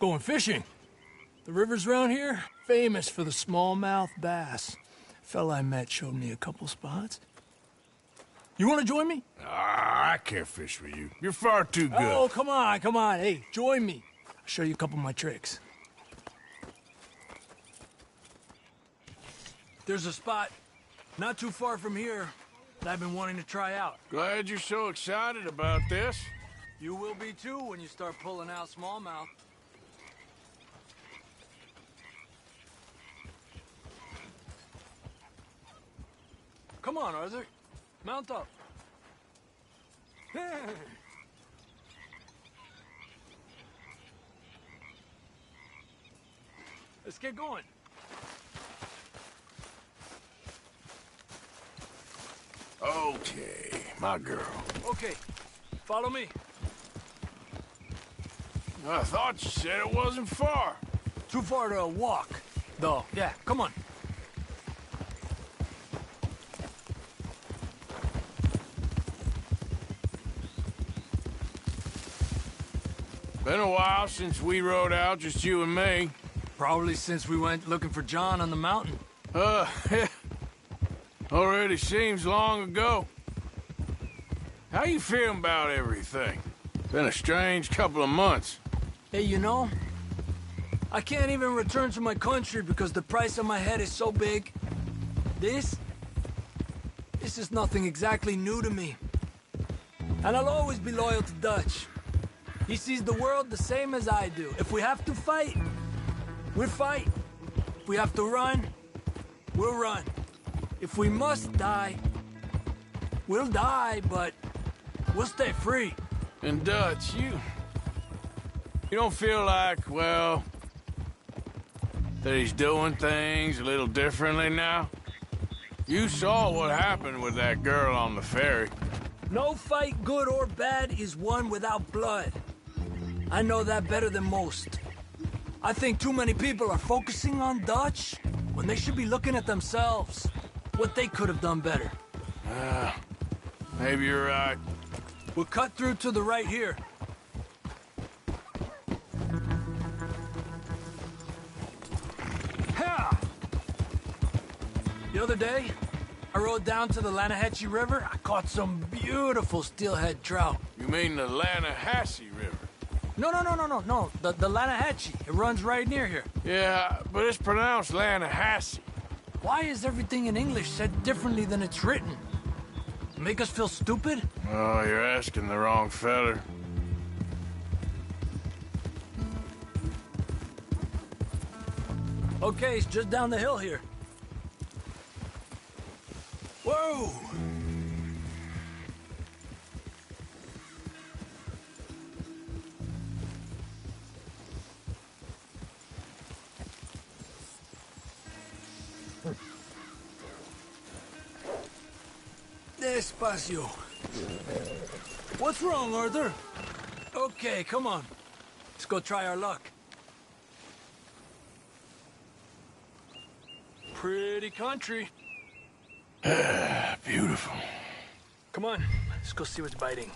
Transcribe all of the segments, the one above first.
Going fishing. The rivers around here, famous for the smallmouth bass. Fella I met showed me a couple spots. You want to join me? I can't fish with you. You're far too good. Oh, come on, come on. Hey, join me. I'll show you a couple of my tricks. There's a spot not too far from here that I've been wanting to try out. Glad you're so excited about this. You will be too when you start pulling out smallmouth. Come on, Arthur. Mount up. Let's get going. Okay, my girl. Okay, follow me. I thought you said it wasn't far. Too far to walk, though. Yeah, come on. Been a while since we rode out, just you and me. Probably since we went looking for John on the mountain. Already seems long ago. How you feeling about everything? Been a strange couple of months. Hey, you know, I can't even return to my country because the price on my head is so big. This is nothing exactly new to me. And I'll always be loyal to Dutch. He sees the world the same as I do. If we have to fight, we'll fight. If we have to run, we'll run. If we must die, we'll die, but we'll stay free. And Dutch, you don't feel like, well, that he's doing things a little differently now? You saw what happened with that girl on the ferry. No fight, good or bad, is won without blood. I know that better than most. I think too many people are focusing on Dutch when they should be looking at themselves. What they could have done better. Maybe you're right. We'll cut through to the right here. Ha! The other day, I rode down to the Lanahatchee River. I caught some beautiful steelhead trout. You mean the Lanahatchee River? No. The Lanahatchee. It runs right near here. Yeah, but it's pronounced Lanahatchee. Why is everything in English said differently than it's written? Make us feel stupid? Oh, you're asking the wrong feller. Okay, it's just down the hill here. Whoa! Despacio. What's wrong, Arthur? Okay, come on. Let's go try our luck. Pretty country. Beautiful. Come on, let's go see what's biting.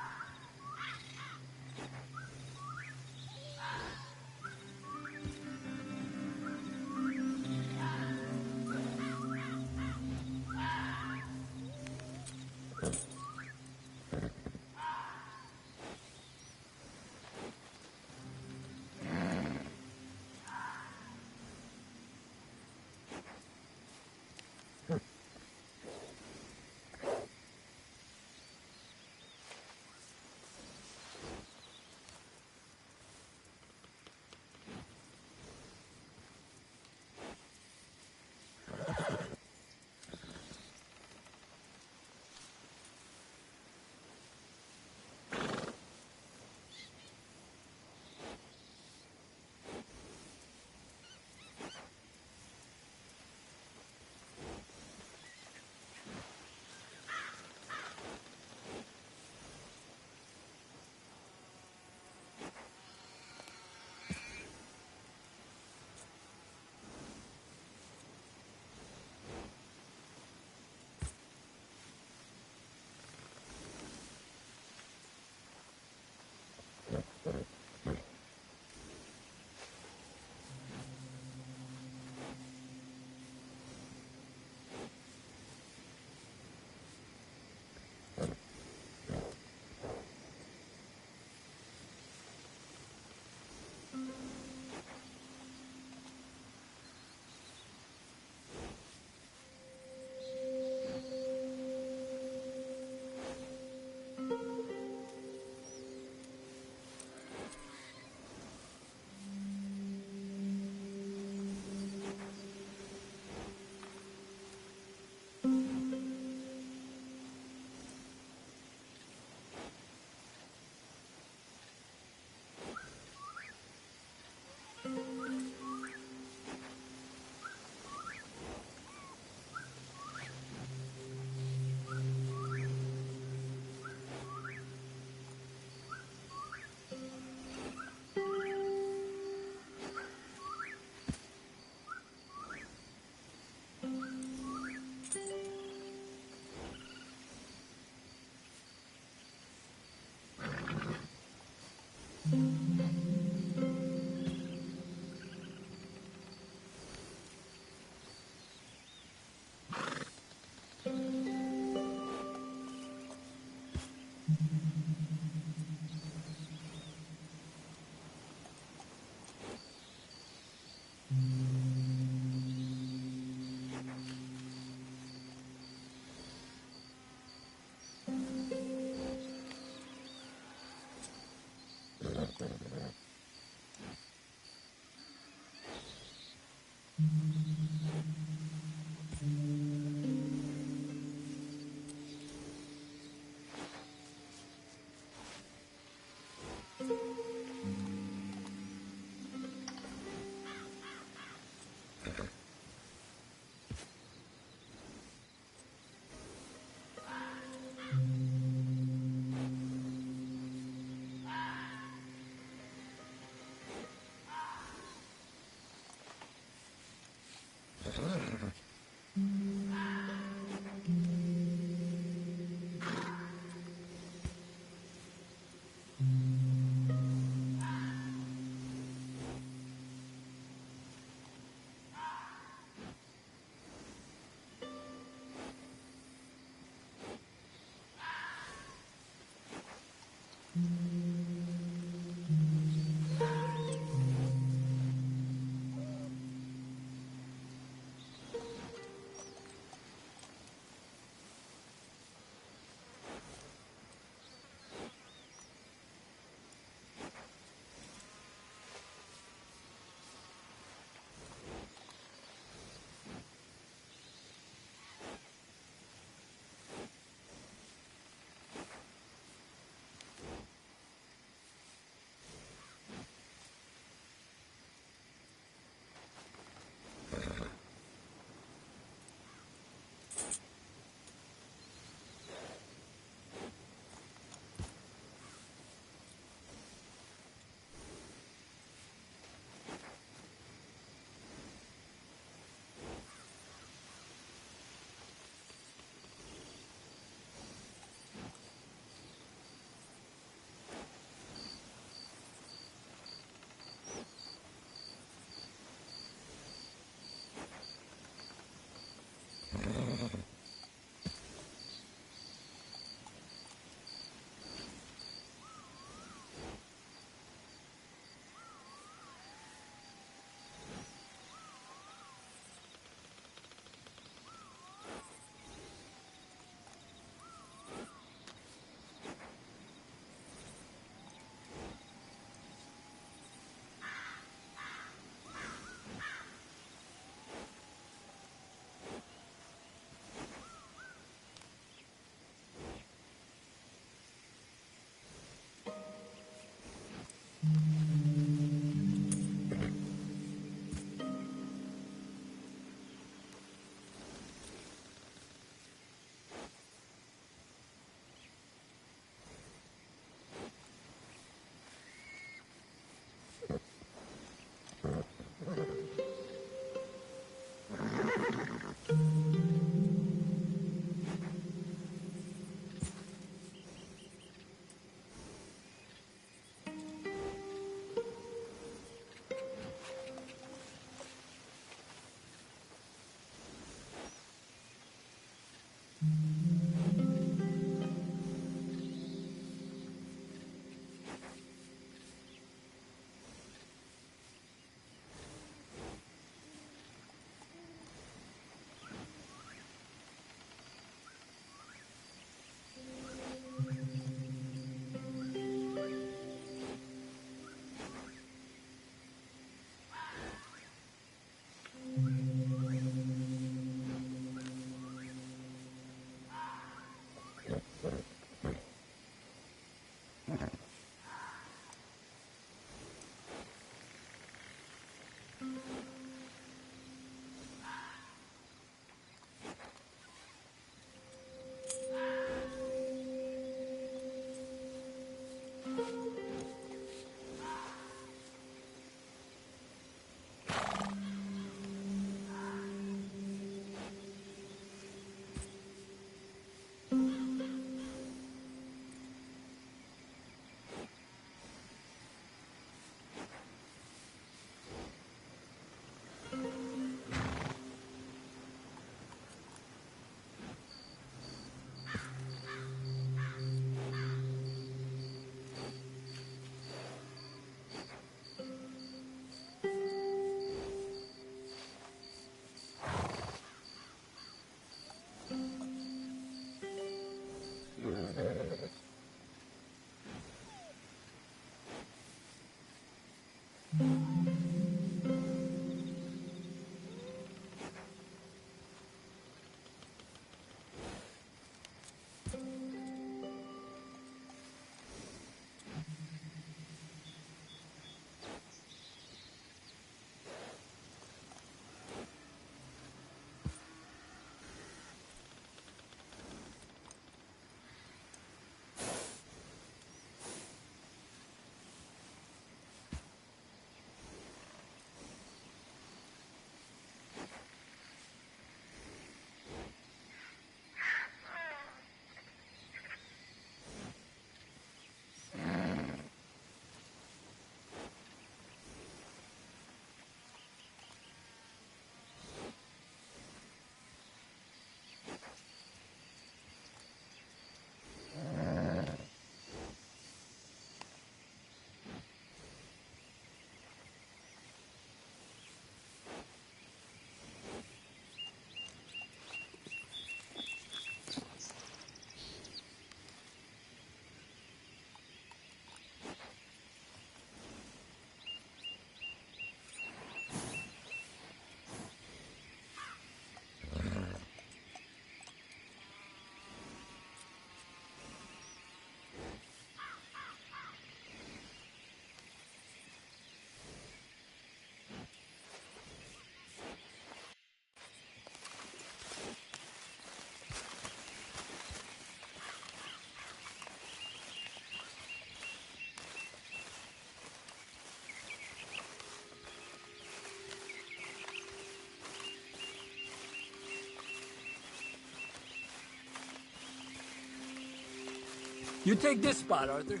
You take this spot, Arthur.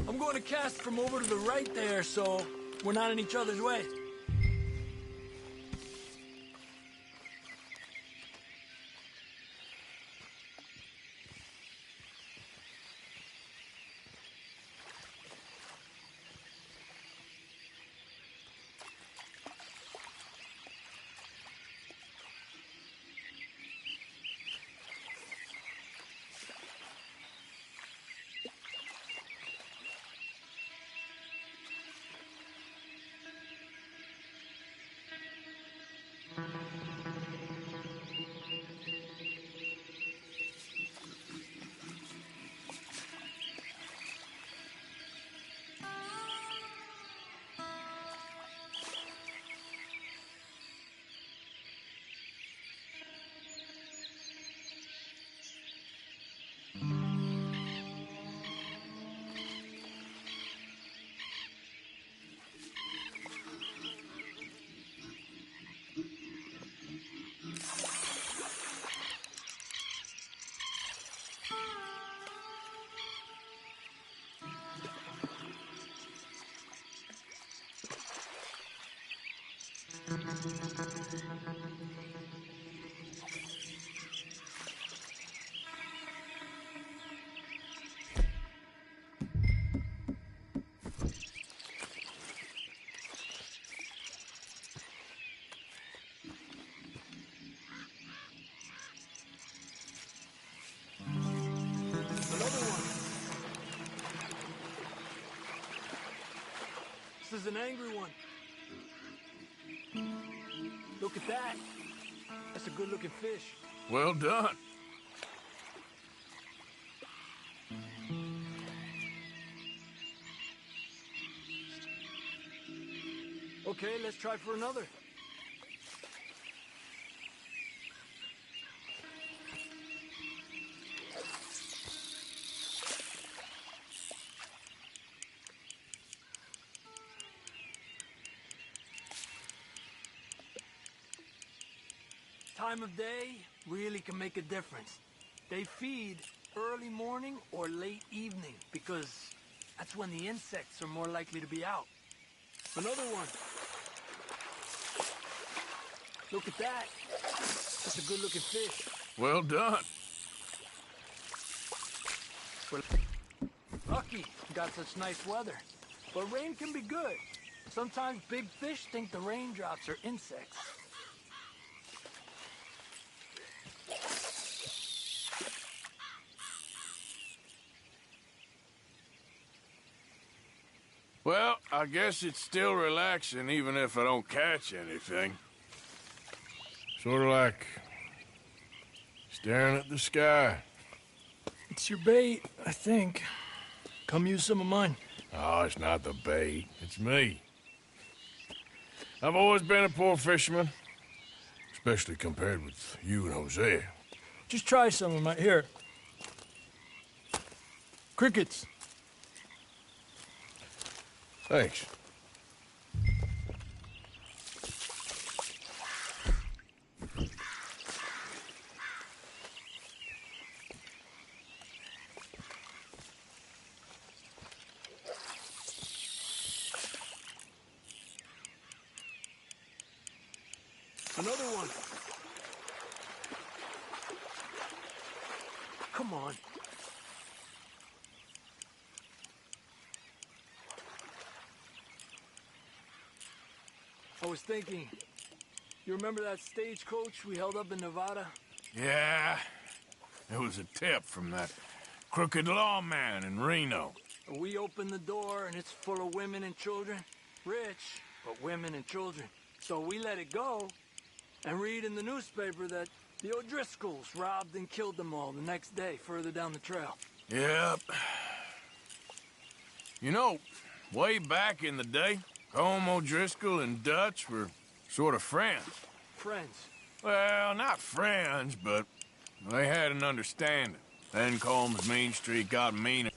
I'm going to cast from over to the right there, so we're not in each other's way. Another one. This is an angry one. Look at that. That's a good-looking fish. Well done. Okay, let's try for another. Time of day really can make a difference. They feed early morning or late evening because that's when the insects are more likely to be out. Another one. Look at that. That's a good-looking fish. Well done. We're lucky we got such nice weather. But rain can be good. Sometimes big fish think the raindrops are insects. Well, I guess it's still relaxing even if I don't catch anything. Sort of like staring at the sky. It's your bait, I think. Come use some of mine. Oh, it's not the bait. It's me. I've always been a poor fisherman. Especially compared with you and Jose. Just try some of my... Here. Crickets. Thanks. Another one. Come on. I was thinking, you remember that stagecoach we held up in Nevada? Yeah. It was a tip from that crooked lawman in Reno. We opened the door and it's full of women and children. Rich, but women and children. So we let it go and read in the newspaper that the O'Driscolls robbed and killed them all the next day further down the trail. Yep. You know, way back in the day, Colm O'Driscoll and Dutch were sort of friends. Friends. Well, not friends, but they had an understanding. Then Colm's mean streak got meaner.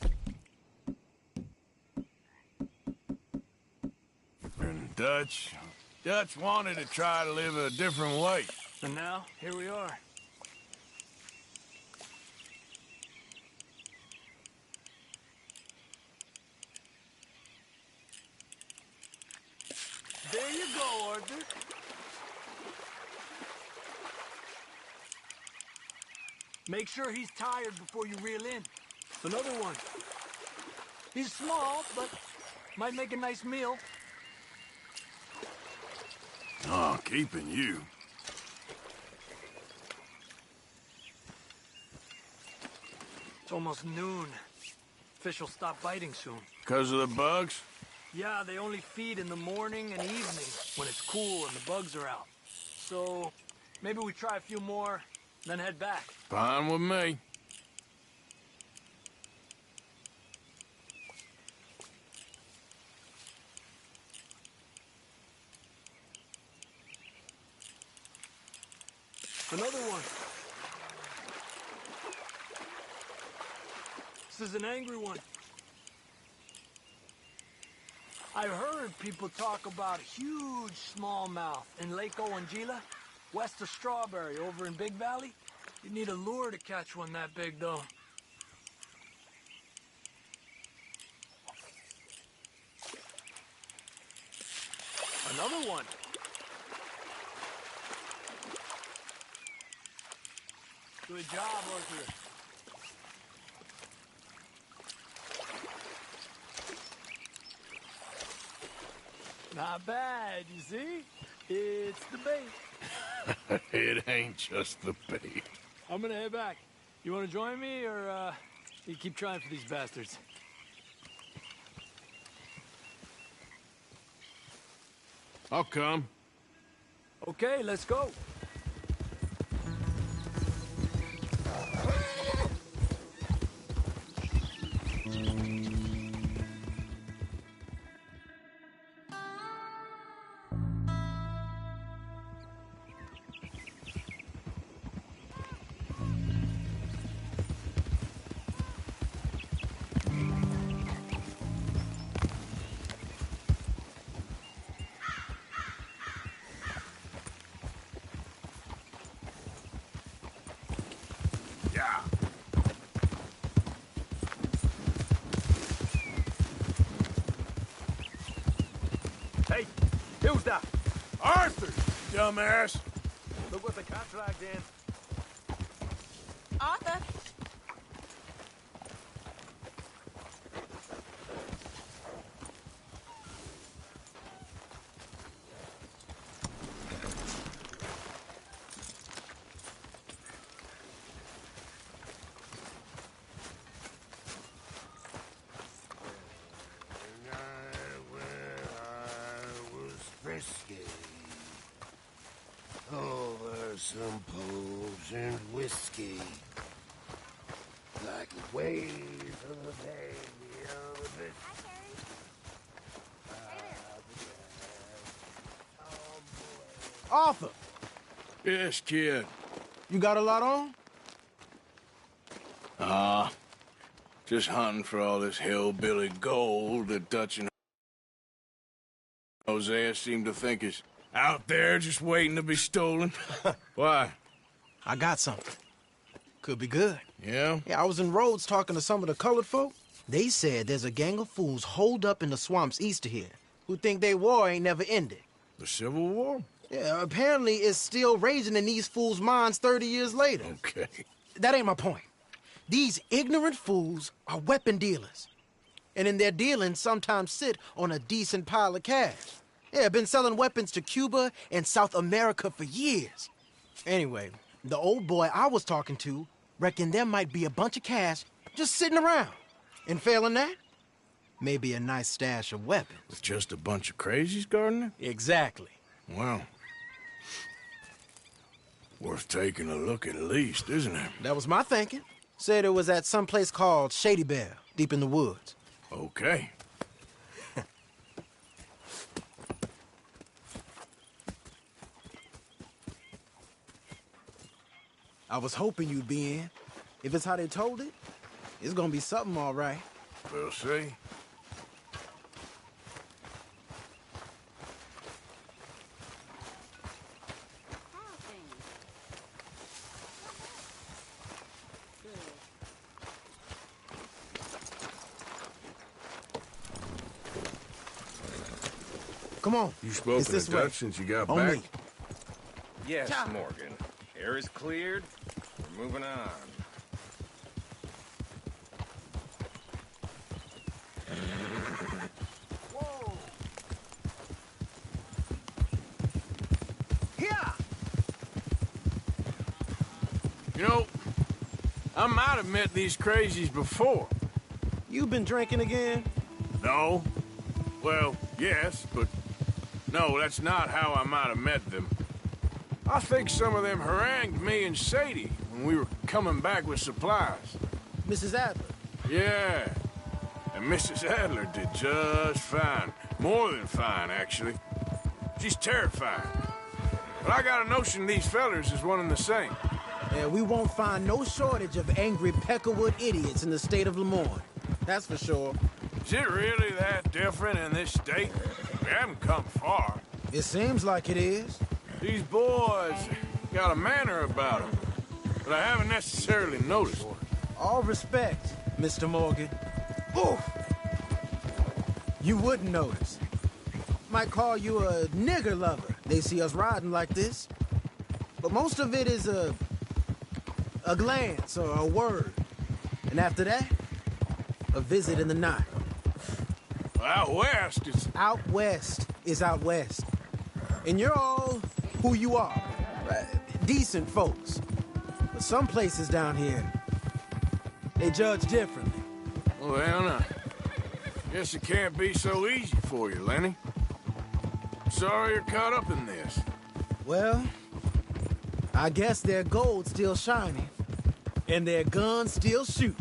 And Dutch wanted to try to live a different way. And now, here we are. There you go, Arthur. Make sure he's tired before you reel in. Another one. He's small, but might make a nice meal. Oh, keeping you. It's almost noon. Fish will stop biting soon. Because of the bugs? Yeah, they only feed in the morning and evening when it's cool and the bugs are out. So, maybe we try a few more, then head back. Fine with me. Another one. This is an angry one. I heard people talk about a huge smallmouth in Lake Owanjila, west of Strawberry, over in Big Valley. You need a lure to catch one that big, though. Another one. Good job, Arthur. Not bad, you see? It's the bait. It ain't just the bait. I'm gonna head back. You wanna join me, or, you keep trying for these bastards? I'll come. Okay, let's go. Yeah. Hey, who's that? Arthur, dumbass. Look what the cat dragged in. Arthur! some poles and whiskey. Like a wave of a baby on a bit. Arthur, Yes, kid. you got a lot on? Just hunting for all this hillbilly gold that Dutch and Hosea seem to think is out there just waiting to be stolen. Why? I got something. Could be good. Yeah? Yeah, I was in Rhodes talking to some of the colored folk. They said there's a gang of fools holed up in the swamps east of here who think their war ain't never ended. The Civil War? Yeah, apparently it's still raging in these fools' minds 30 years later. Okay. That ain't my point. These ignorant fools are weapon dealers. And in their dealing sometimes sit on a decent pile of cash. Yeah, been selling weapons to Cuba and South America for years. Anyway, the old boy I was talking to reckoned there might be a bunch of cash just sitting around. And failing that, maybe a nice stash of weapons. With just a bunch of crazies guarding it? Exactly. Well, worth taking a look at least, isn't it? That was my thinking. Said it was at some place called Shady Belle, deep in the woods. Okay. I was hoping you'd be in. If it's how they told it, it's gonna be something all right. We'll see. Come on. You spoken It's this to way. Dutch since you got On back? me. Yes, Morgan. Air is cleared. We're moving on. You know, I might have met these crazies before. You been drinking again? No. Well, yes, but no, that's not how I might have met them. I think some of them harangued me and Sadie when we were coming back with supplies. Mrs. Adler. Yeah. And Mrs. Adler did just fine. More than fine, actually. She's terrifying. But I got a notion these fellers is one and the same. Yeah, we won't find no shortage of angry Peckerwood idiots in the state of Lemoyne. That's for sure. Is it really that different in this state? We haven't come far. It seems like it is. These boys got a manner about them, but I haven't necessarily noticed. All respect, Mr. Morgan. Oof! You wouldn't notice. Might call you a nigger lover. They see us riding like this. But most of it is a glance or a word. And after that, a visit in the night. Out west is... Out west is out west. And you're all who you are. Decent folks. But some places down here, they judge differently. Well, now, guess it can't be so easy for you, Lenny. Sorry you're caught up in this. Well, I guess their gold's still shining. And their guns still shoot.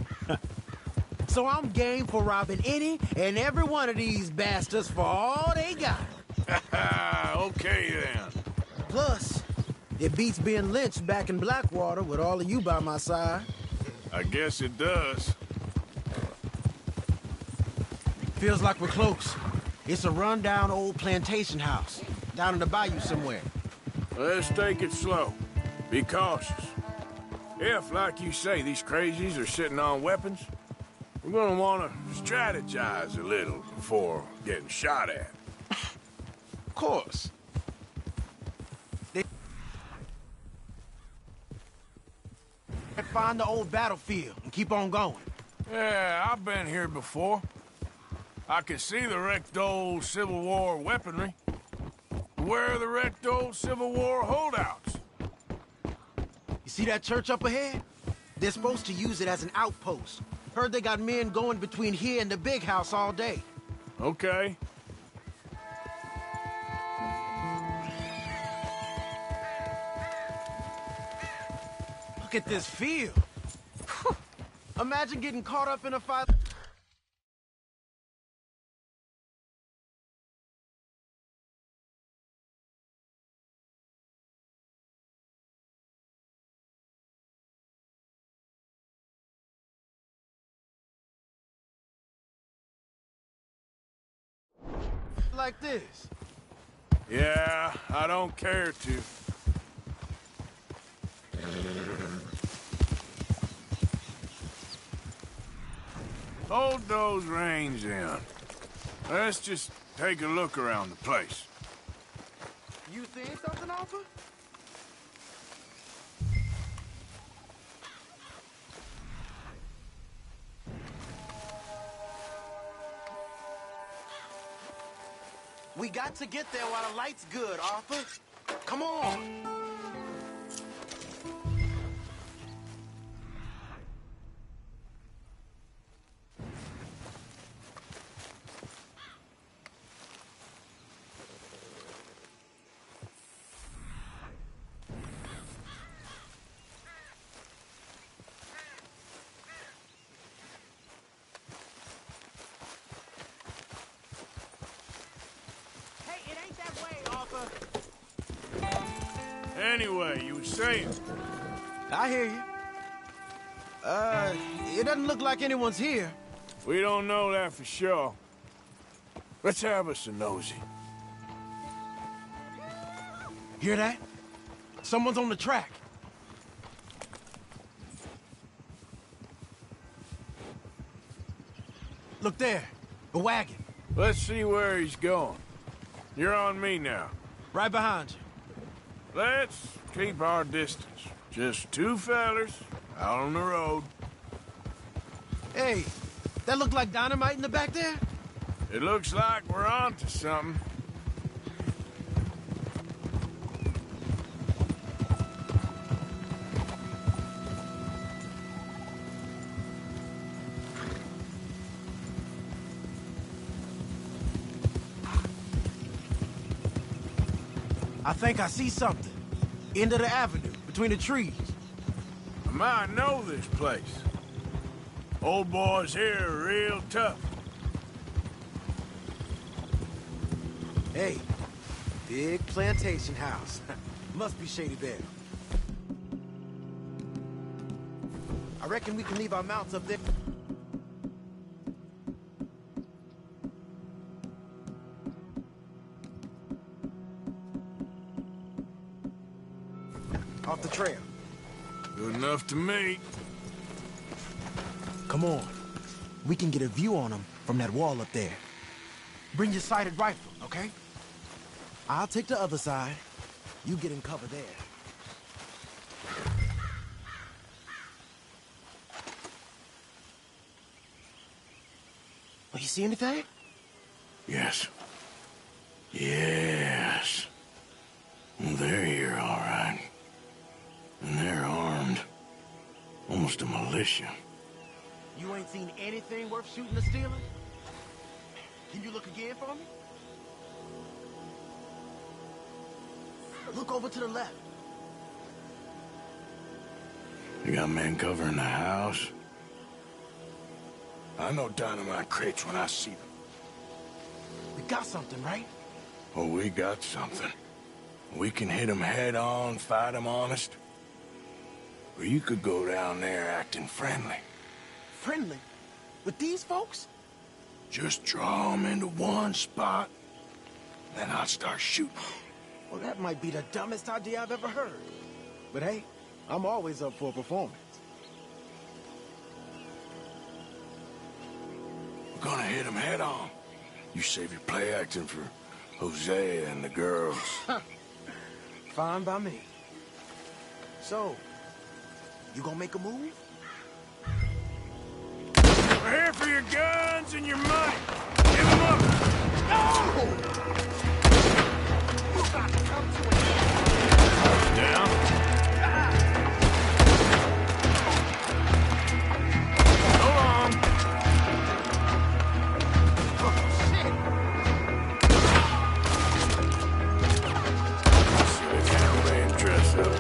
So I'm game for robbing any and every one of these bastards for all they got. Okay, then. Plus, it beats being lynched back in Blackwater with all of you by my side. I guess it does. Feels like we're close. It's a rundown old plantation house, down in the bayou somewhere. Let's take it slow. Be cautious. If, like you say, these crazies are sitting on weapons, we're gonna want to strategize a little before getting shot at. Of course. They find the old battlefield and keep on going. Yeah, I've been here before. I can see the wrecked old Civil War weaponry. Where are the wrecked old Civil War holdouts? You see that church up ahead? They're supposed to use it as an outpost. Heard they got men going between here and the big house all day. Okay. Look at this field. Imagine getting caught up in a fight like this. Yeah, I don't care to. Hold those reins in. Let's just take a look around the place. You seeing something, Arthur? We got to get there while the light's good, Arthur. Come on. Anyway, you were saying? I hear you. It doesn't look like anyone's here. We don't know that for sure. Let's have us a nosy. Hear that? Someone's on the track. Look there, a wagon. Let's see where he's going. You're on me now. Right behind you. Let's keep our distance. Just two fellers out on the road. Hey, that look like dynamite in the back there? It looks like we're on to something. I think I see something. End of the avenue, between the trees. I might know this place. Old boys here are real tough. Hey, big plantation house. Must be Shady Belle. I reckon we can leave our mounts up there. Off the trail. Good enough to me. Come on. We can get a view on them from that wall up there. Bring your sighted rifle, okay? I'll take the other side. You get in cover there. Oh, you see anything? Yes. Yes. They're here, all right. And they're armed. Almost a militia. You ain't seen anything worth shooting or stealing? Can you look again for me? Look over to the left. You got men covering the house? I know dynamite crates when I see them. We got something, right? Oh, we got something. We can hit them head on, fight them honest. Or you could go down there acting friendly. Friendly? With these folks? Just draw them into one spot, then I'll start shooting. Well, that might be the dumbest idea I've ever heard. But hey, I'm always up for a performance. We're gonna hit them head on. You save your play acting for Hosea and the girls. Fine by me. So, you gonna make a move? We're here for your guns and your money. Give them up. No! Down. So long. See the cameraman dress up.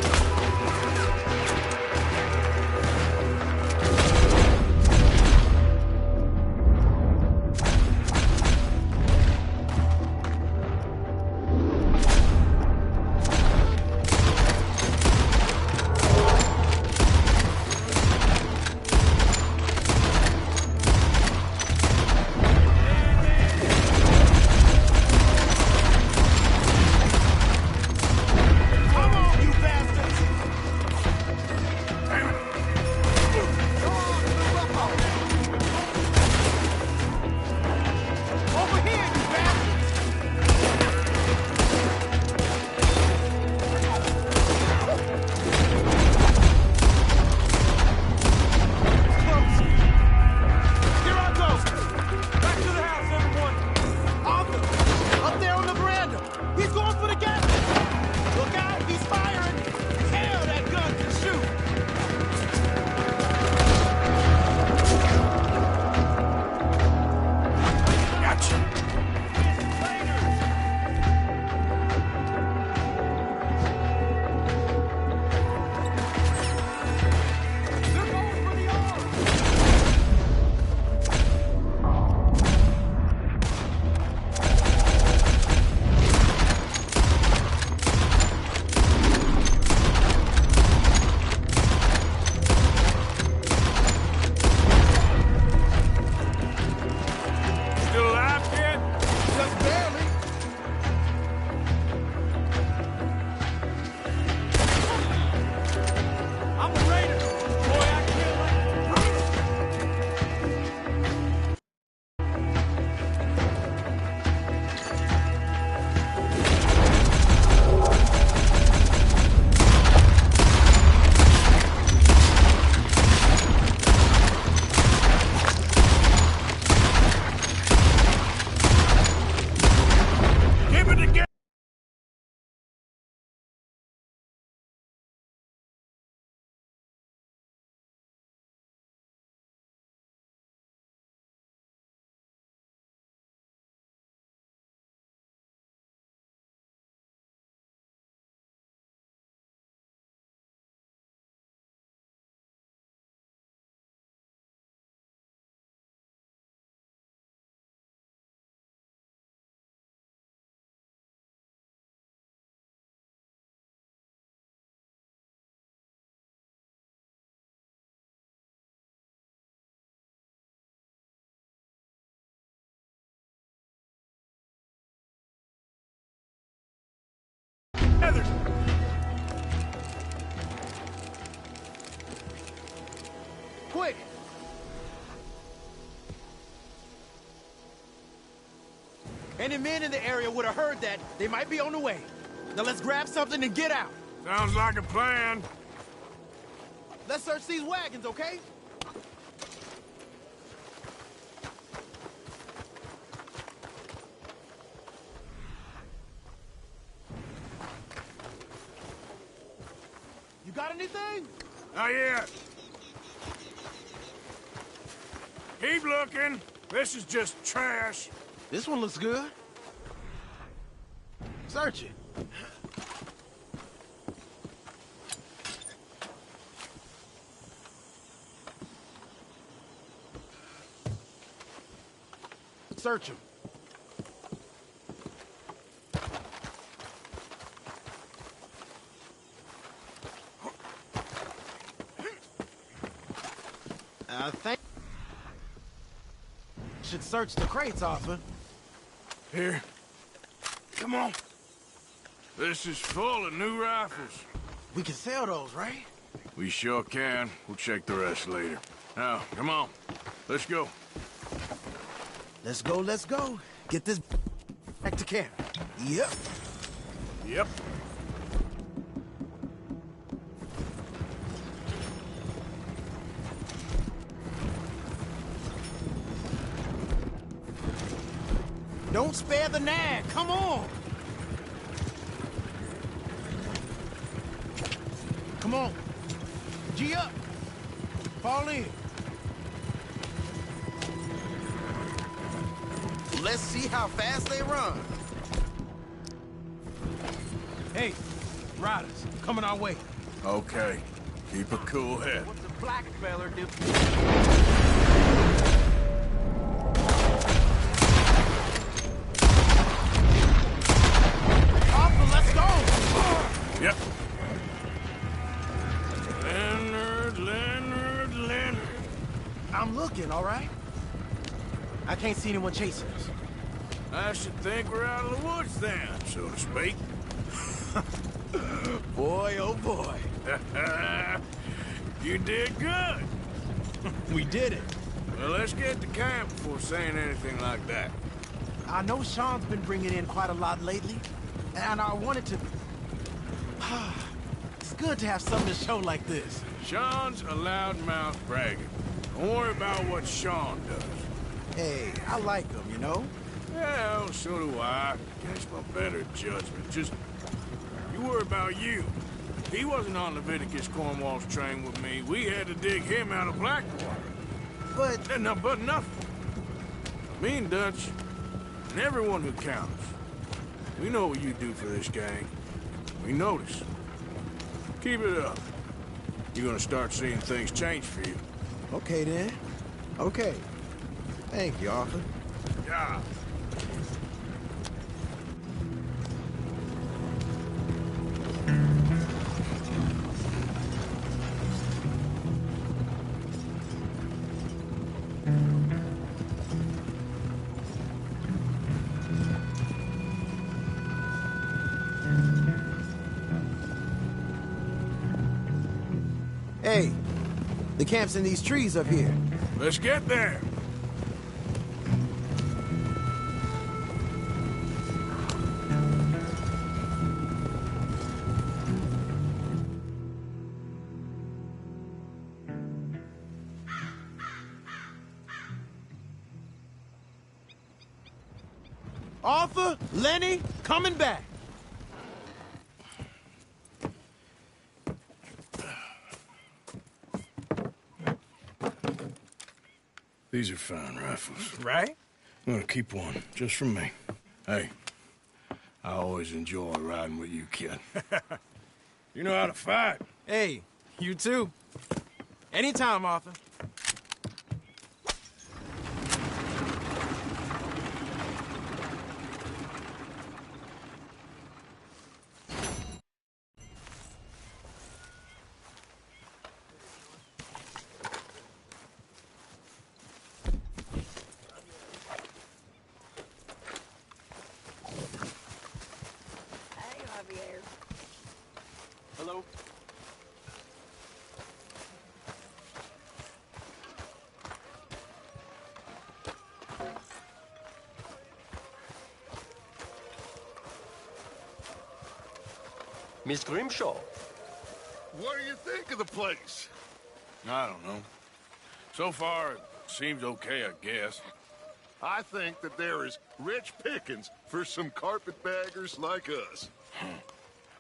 it together! Quick! Any men in the area would have heard that. They might be on the way. Now let's grab something and get out. Sounds like a plan. Let's search these wagons, okay? You got anything? Not yet. Keep looking. This is just trash. This one looks good. Search it. Search him. I think should search the crates, Arthur. Here. Come on. This is full of new rifles. We can sell those, right? We sure can. We'll check the rest later. Now, come on. Let's go. Let's go, let's go. Get this back to camp. Yep. Yep. Don't spare the nag. Come on. Come on. G up. Fall in. Let's see how fast they run. Hey, riders, coming our way. Okay. Keep a cool head. What's a black feller do? Arthur, let's go! Yep. Leonard. I'm looking, all right? I can't see anyone chasing us. I should think we're out of the woods then, so to speak. Boy, oh boy. You did good. We did it. Well, let's get to camp before saying anything like that. I know Sean's been bringing in quite a lot lately, and I wanted to... It's good to have something to show like this. Sean's a loudmouth bragging. Don't worry about what Sean does. Hey, I like him, you know? Well, so do I. Against my better judgment. Just, you worry about you. He wasn't on Leviticus Cornwall's train with me. We had to dig him out of Blackwater. But... But nothing. Me and Dutch, and everyone who counts. We know what you do for this gang. We notice. Keep it up. You're gonna start seeing things change for you. Okay, then. Okay. Thank you, Arthur. Yeah. Hey, the camp's in these trees up here. Let's get there. Arthur, Lenny, coming back. These are fine rifles. Right? I'm gonna keep one, just for me. Hey, I always enjoy riding with you, kid. You know how to fight. Hey, you too. Anytime, Arthur. Hello? Miss Grimshaw. What do you think of the place? I don't know. So far, it seems okay, I guess. I think that there is rich pickings for some carpetbaggers like us.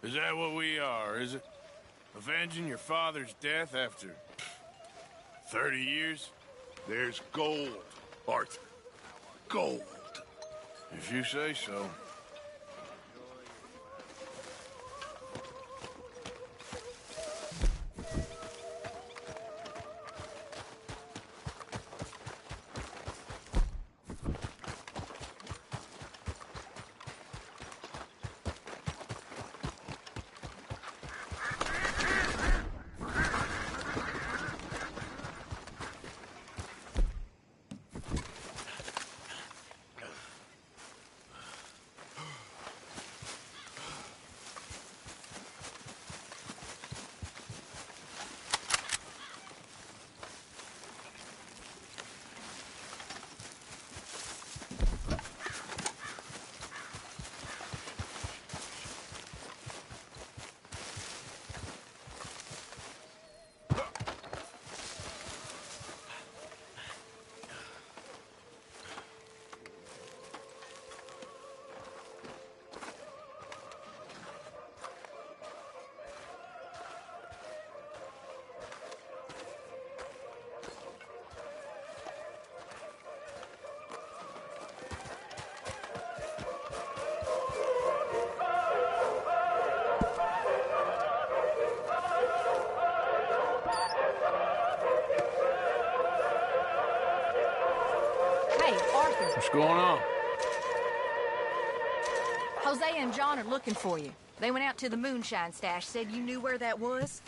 Is that what we are, is it? Avenging your father's death after 30 years? There's gold, Arthur. Gold. If you say so. Hey, Arthur. What's going on? Hosea and John are looking for you. They went out to the moonshine stash, said you knew where that was.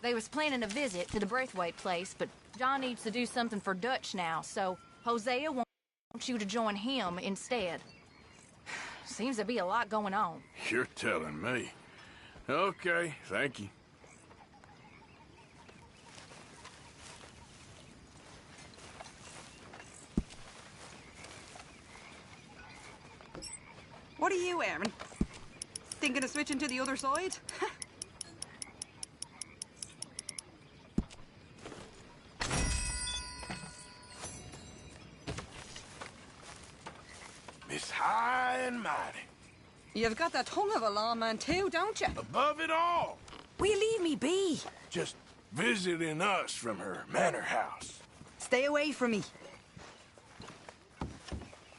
They was planning a visit to the Braithwaite place, but John needs to do something for Dutch now, so Hosea wants you to join him instead. Seems to be a lot going on. You're telling me. Okay, thank you. What are you, Aaron? Thinking of switching to the other side? Miss High and Mighty. You've got that tongue of a lawman too, don't you? Above it all. Will you leave me be? Just visiting us from her manor house. Stay away from me.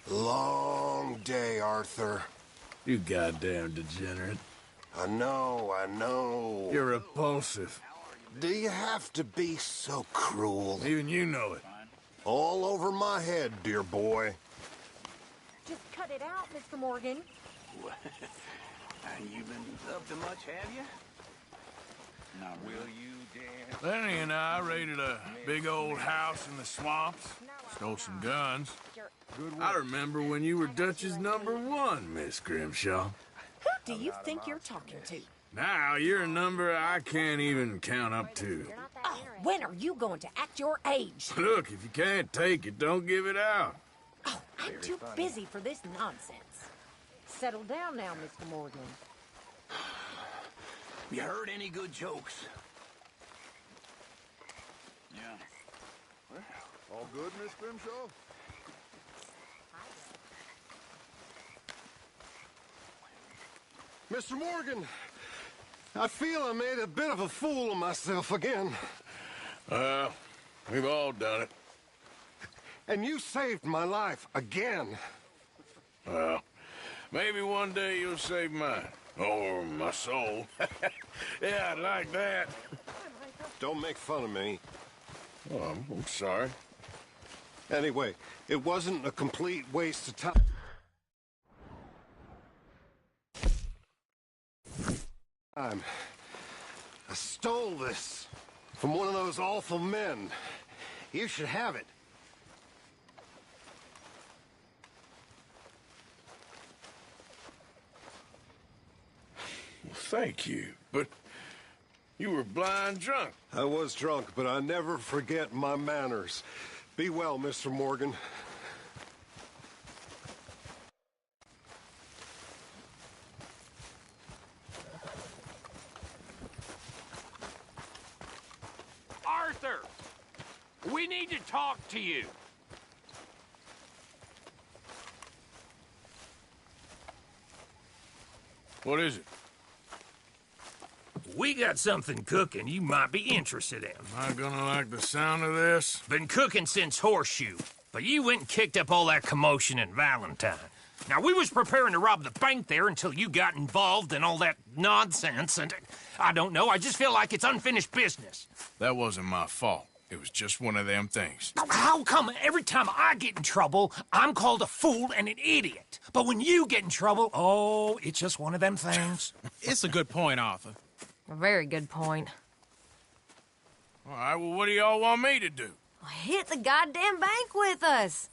Long day, Arthur. You goddamn degenerate. I know. You're repulsive. Do you have to be so cruel? Even you know it. All over my head, dear boy. Just cut it out, Mr. Morgan. You been up to much, have you? Now, will you dare? Lenny and I raided a big old house in the swamps. Stole some guns. I remember when you were Dutch's #1, Miss Grimshaw. Who do you think you're talking to? Now you're a number I can't even count up to. Oh, when are you going to act your age? Look, if you can't take it, don't give it out. Oh, I'm too busy for this nonsense. Settle down now, Mr. Morgan. You heard any good jokes? Yeah. All good, Miss Grimshaw? Mr. Morgan, I feel I made a bit of a fool of myself again. We've all done it. And you saved my life again. Well, maybe one day you'll save mine. Or my soul. Yeah, I'd like that. Don't make fun of me. Oh, I'm sorry. Anyway, it wasn't a complete waste of time. I stole this from one of those awful men. You should have it. Well, thank you, but you were blind drunk. I was drunk, but I never forget my manners. Be well, Mr. Morgan. Arthur! We need to talk to you. What is it? We got something cooking you might be interested in. Am I gonna like the sound of this? Been cooking since Horseshoe, but you went and kicked up all that commotion in Valentine. Now, we was preparing to rob the bank there until you got involved in all that nonsense, and I don't know, I just feel like it's unfinished business. That wasn't my fault. It was just one of them things. How come every time I get in trouble, I'm called a fool and an idiot? But when you get in trouble, oh, it's just one of them things. It's a good point, Arthur. A very good point. All right, well, what do y'all want me to do? Hit the goddamn bank with us.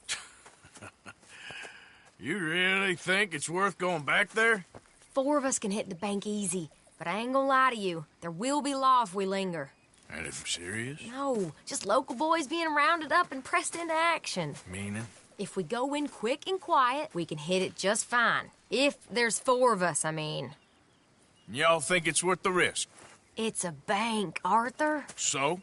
You really think it's worth going back there? 4 of us can hit the bank easy, but I ain't gonna lie to you. There will be law if we linger. Anything serious? No, just local boys being rounded up and pressed into action. Meaning? If we go in quick and quiet, we can hit it just fine. If there's 4 of us, I mean. Y'all think it's worth the risk? It's a bank, Arthur. So?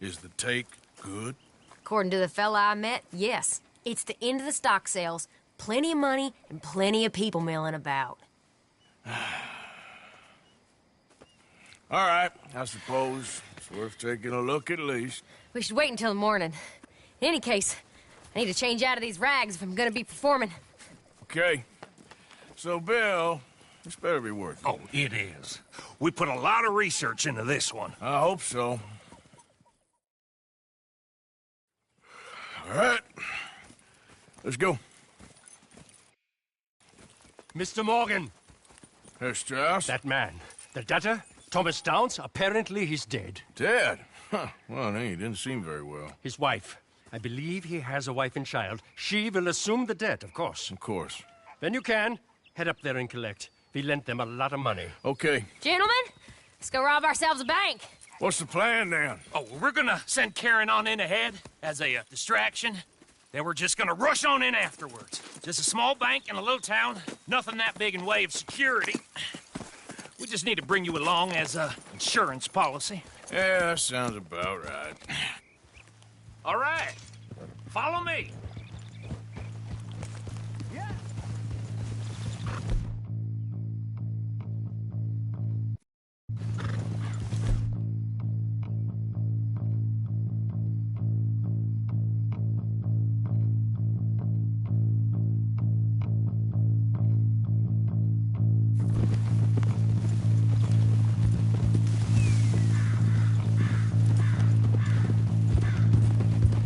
Is the take good? According to the fella I met, yes. It's the end of the stock sales. Plenty of money and plenty of people milling about. All right, I suppose it's worth taking a look at least. We should wait until the morning. In any case, I need to change out of these rags if I'm gonna be performing. Okay. So, Bill, this better be worth it. Oh, it is. We put a lot of research into this one. I hope so. All right. Let's go. Mr. Morgan. Herr Strauss? That man. The debtor, Thomas Downs, apparently he's dead. Dead? Huh. Well, he didn't seem very well. His wife. I believe he has a wife and child. She will assume the debt, of course. Of course. When you can, head up there and collect. We lent them a lot of money. Okay. Gentlemen, let's go rob ourselves a bank. What's the plan, then? Oh, we're gonna send Karen on in ahead as a distraction. Then we're just gonna rush on in afterwards. Just a small bank in a little town. Nothing that big in way of security. We just need to bring you along as a insurance policy. Yeah, that sounds about right. All right. Follow me.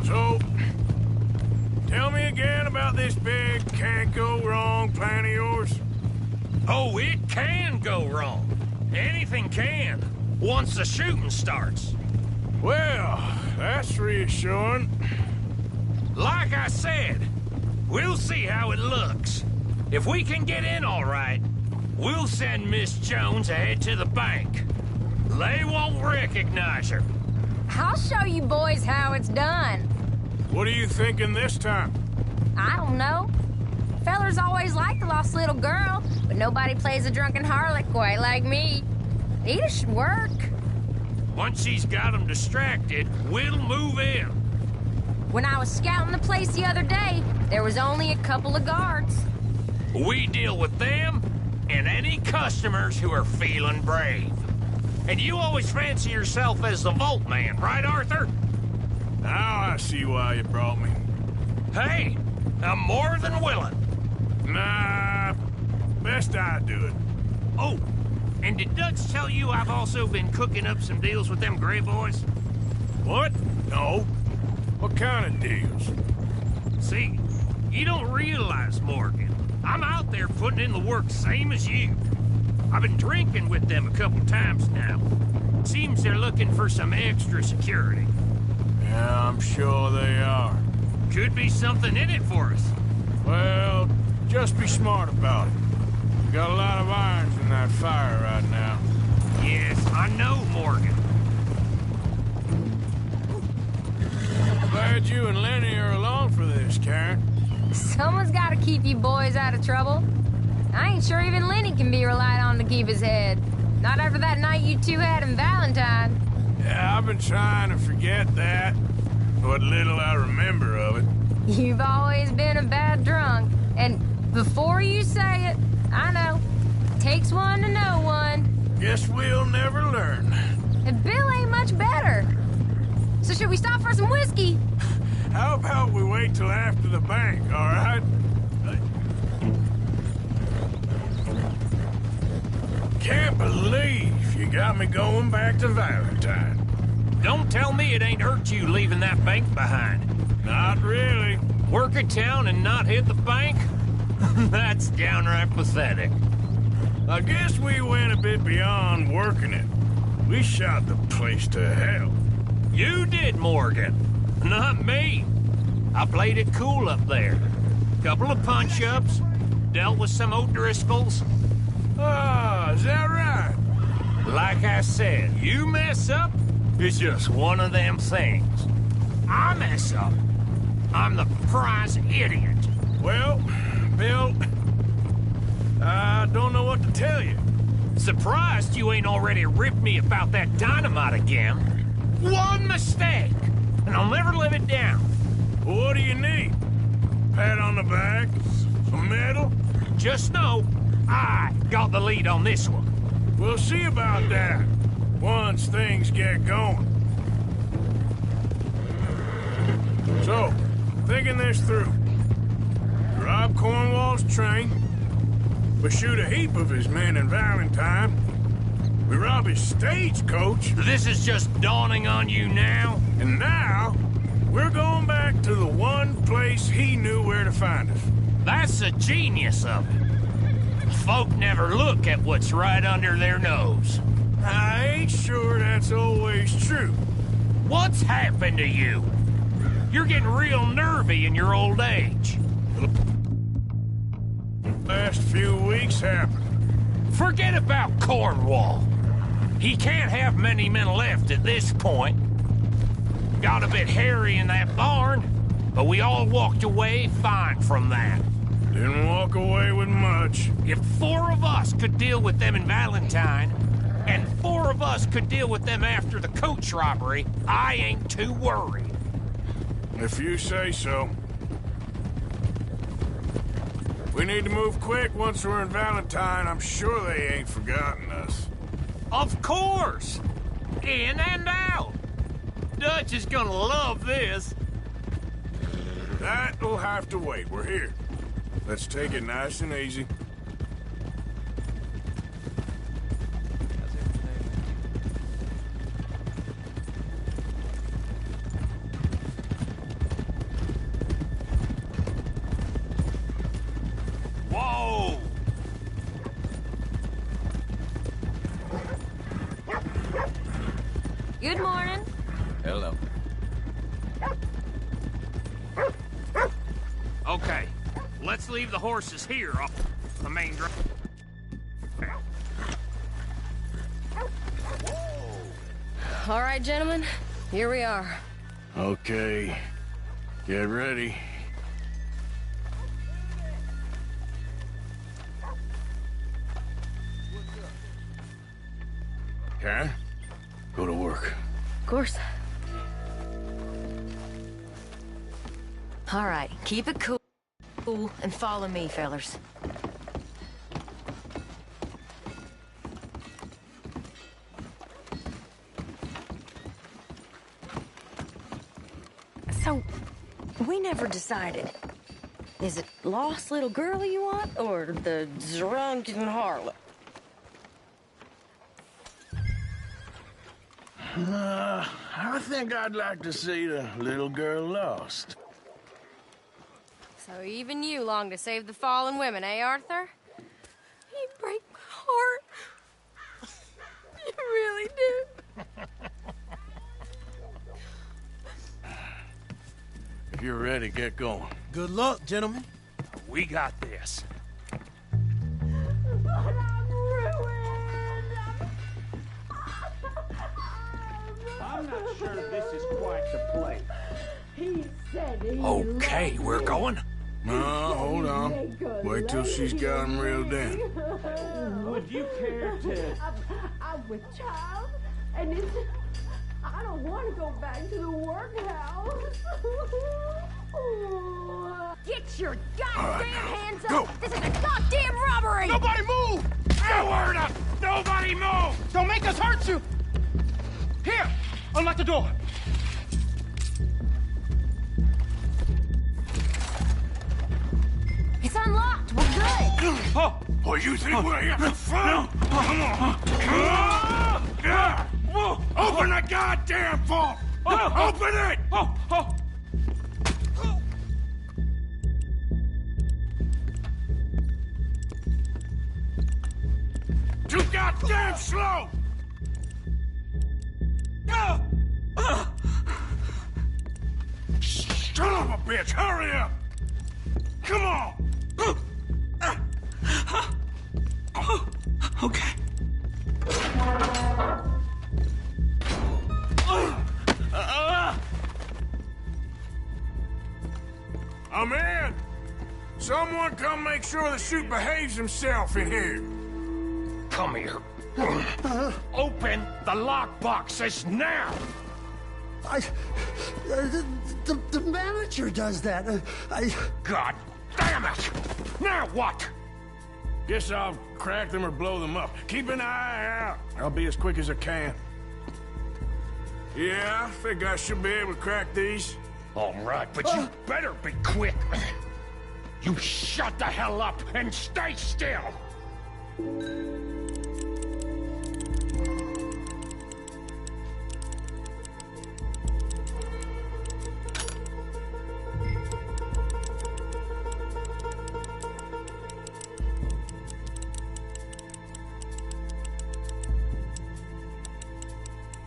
So, tell me again about this big can't-go-wrong plan of yours. Oh, it can go wrong. Anything can, once the shooting starts. Well, that's reassuring. Like I said, we'll see how it looks. If we can get in all right, we'll send Miss Jones ahead to the bank. They won't recognize her. I'll show you boys how it's done. What are you thinking this time? I don't know. Fellers always like the lost little girl, but nobody plays a drunken harlot quite like me. Either should work. Once she's got them distracted, we'll move in. When I was scouting the place the other day, there was only a couple of guards. We deal with them, and any customers who are feeling brave. And you always fancy yourself as the Vault Man, right, Arthur? Now I see why you brought me. Hey, I'm more than willing. Nah, best I do it. Oh, and did Dutch tell you I've also been cooking up some deals with them Gray Boys? What? No. What kind of deals? See, you don't realize, Morgan. I'm out there putting in the work same as you. I've been drinking with them a couple times now. Seems they're looking for some extra security. Yeah, I'm sure they are. Could be something in it for us. Well, just be smart about it. We got a lot of irons in that fire right now. Yes, I know, Morgan. Glad you and Lenny are along for this, Karen. Someone's got to keep you boys out of trouble. I ain't sure even Lenny can be relied on to keep his head. Not after that night you two had in Valentine. Yeah, I've been trying to forget that. What little I remember of it. You've always been a bad drunk. And before you say it, I know. Takes one to know one. Guess we'll never learn. And Bill ain't much better. So should we stop for some whiskey? How about we wait till after the bank, all right? Can't believe you got me going back to Valentine. Don't tell me it ain't hurt you leaving that bank behind. Not really. Work a town and not hit the bank? That's downright pathetic. I guess we went a bit beyond working it. We shot the place to hell. You did, Morgan. Not me. I played it cool up there. Couple of punch-ups, dealt with some O'Driscolls. Ah, is that right? Like I said, you mess up, it's just one of them things. I mess up, I'm the prize idiot. Well, Bill, I don't know what to tell you. Surprised you ain't already ripped me about that dynamite again. One mistake, and I'll never live it down. What do you need? Pat on the back? Some medal? Just know, I got the lead on this one. We'll see about that, once things get going. So, thinking this through. Rob Cornwall's train. We shoot a heap of his men in Valentine. We rob his stagecoach. This is just dawning on you now? And now, we're going back to the one place he knew where to find us. That's the genius of it. Folk never look at what's right under their nose. I ain't sure that's always true. What's happened to you? You're getting real nervy in your old age. Last few weeks happened. Forget about Cornwall. He can't have many men left at this point. Got a bit hairy in that barn, but we all walked away fine from that. Didn't walk away with much. If 4 of us could deal with them in Valentine, and 4 of us could deal with them after the coach robbery, I ain't too worried. If you say so. We need to move quick once we're in Valentine. I'm sure they ain't forgotten us. Of course! In and out. Dutch is gonna love this. That'll have to wait. We're here. Let's take it nice and easy. Whoa! Good morning. Hello. Okay, let's leave the horses here off the main drive. All right, gentlemen, here we are. Okay. Get ready. Karen, go to work. Of course. All right, keep it cool and follow me, fellers. So, we never decided. Is it lost little girl you want, or the drunken harlot? I think I'd like to see the little girl lost. So even you long to save the fallen women, eh, Arthur? You break my heart. You really do. If you're ready, get going. Good luck, gentlemen. We got this. But I'm ruined. I'm not sure this is quite the place. He said he Okay, loved we're me. going. No, hold on. Wait till she's got him reeled in. Would you care to... I'm with child, and it's... I don't want to go back to the workhouse. Get your goddamn hands up! Go. This is a goddamn robbery! Nobody move! No word up! Nobody move! Don't make us hurt you! Here! Unlock the door! It's unlocked! We're good! Oh, you think we're here for fun? Come on. Open the goddamn vault! Open it! Too goddamn slow! Son of a bitch, hurry up! Come on! Okay. I'm in! Someone come make sure the chute behaves himself in here. Come here. Open the lockboxes now! The manager does that. God damn it! Now what? Guess I'll crack them or blow them up. Keep an eye out. I'll be as quick as I can. Yeah, I think I should be able to crack these. All right, but you better be quick. You shut the hell up and stay still!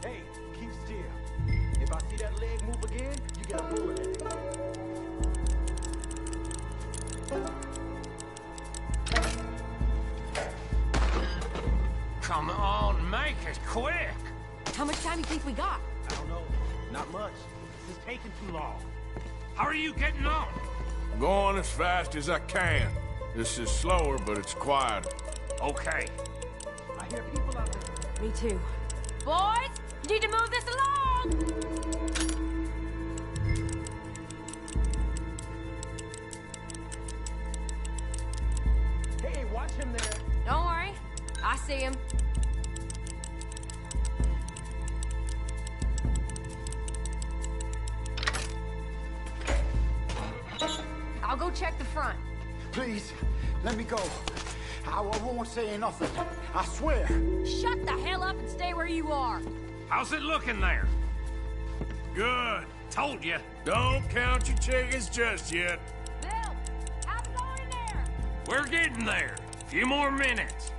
Hey, keep still. If I see that leg move again, you get a bullet in it. Come on, make it quick! How much time do you think we got? I don't know. Not much. This is taking too long. How are you getting on? Going as fast as I can. This is slower, but it's quieter. Okay. I hear people out there. Me too. Boys, you need to move this along! Hey, watch him there. Don't worry. I see him. I'll go check the front. Please, let me go. I won't say nothing. I swear. Shut the hell up and stay where you are. How's it looking there? Good. Told you. Don't count your chickens just yet. Bill, how's it going in there? We're getting there. Few more minutes.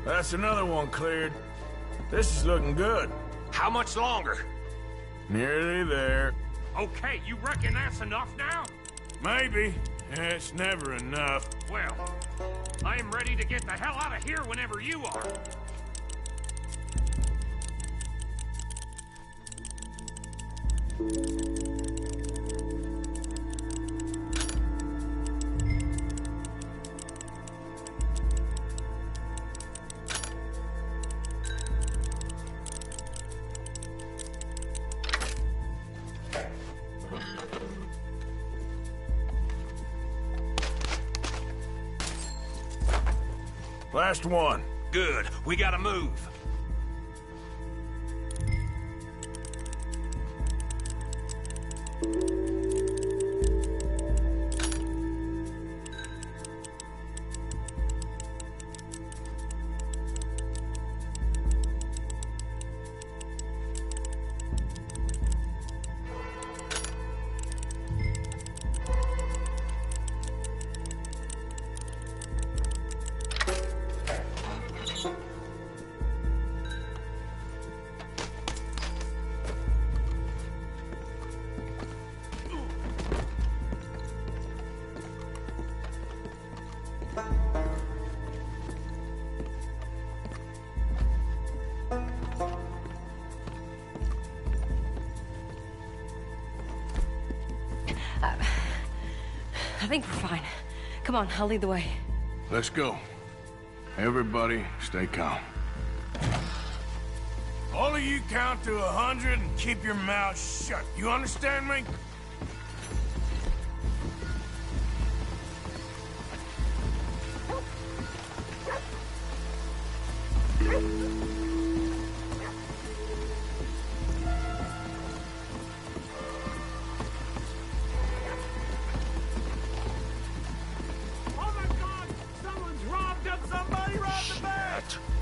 That's another one cleared. This is looking good. How much longer? Nearly there. Okay, you reckon that's enough now? Maybe. It's never enough. Well, I am ready to get the hell out of here whenever you are. Last one. Good. We gotta move. I think we're fine. Come on, I'll lead the way. Let's go. Everybody, stay calm. All of you count to 100 and keep your mouth shut. You understand me?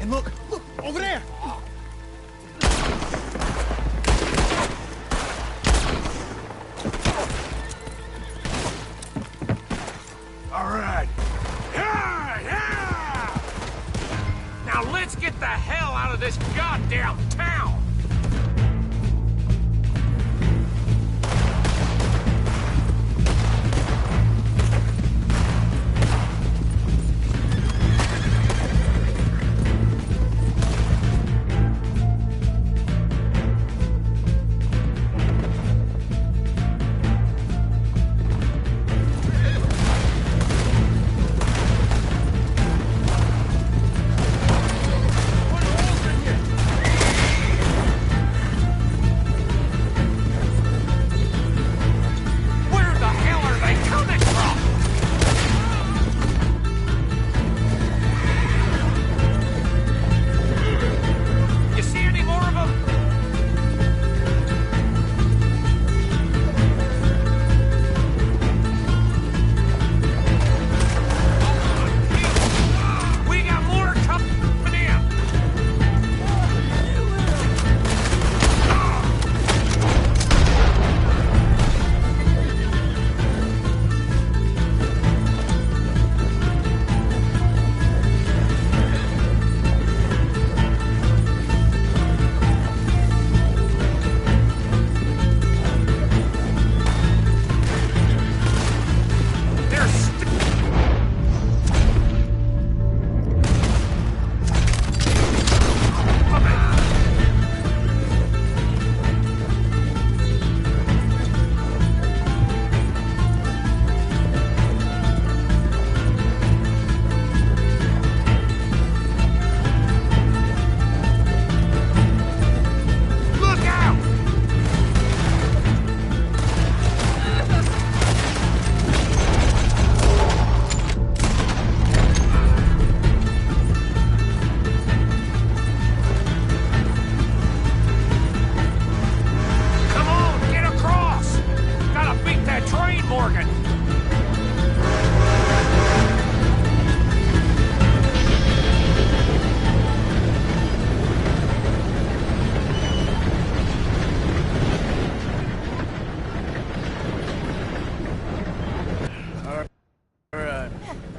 And look, over there! All right. Yeah! Now let's get the hell out of this goddamn town!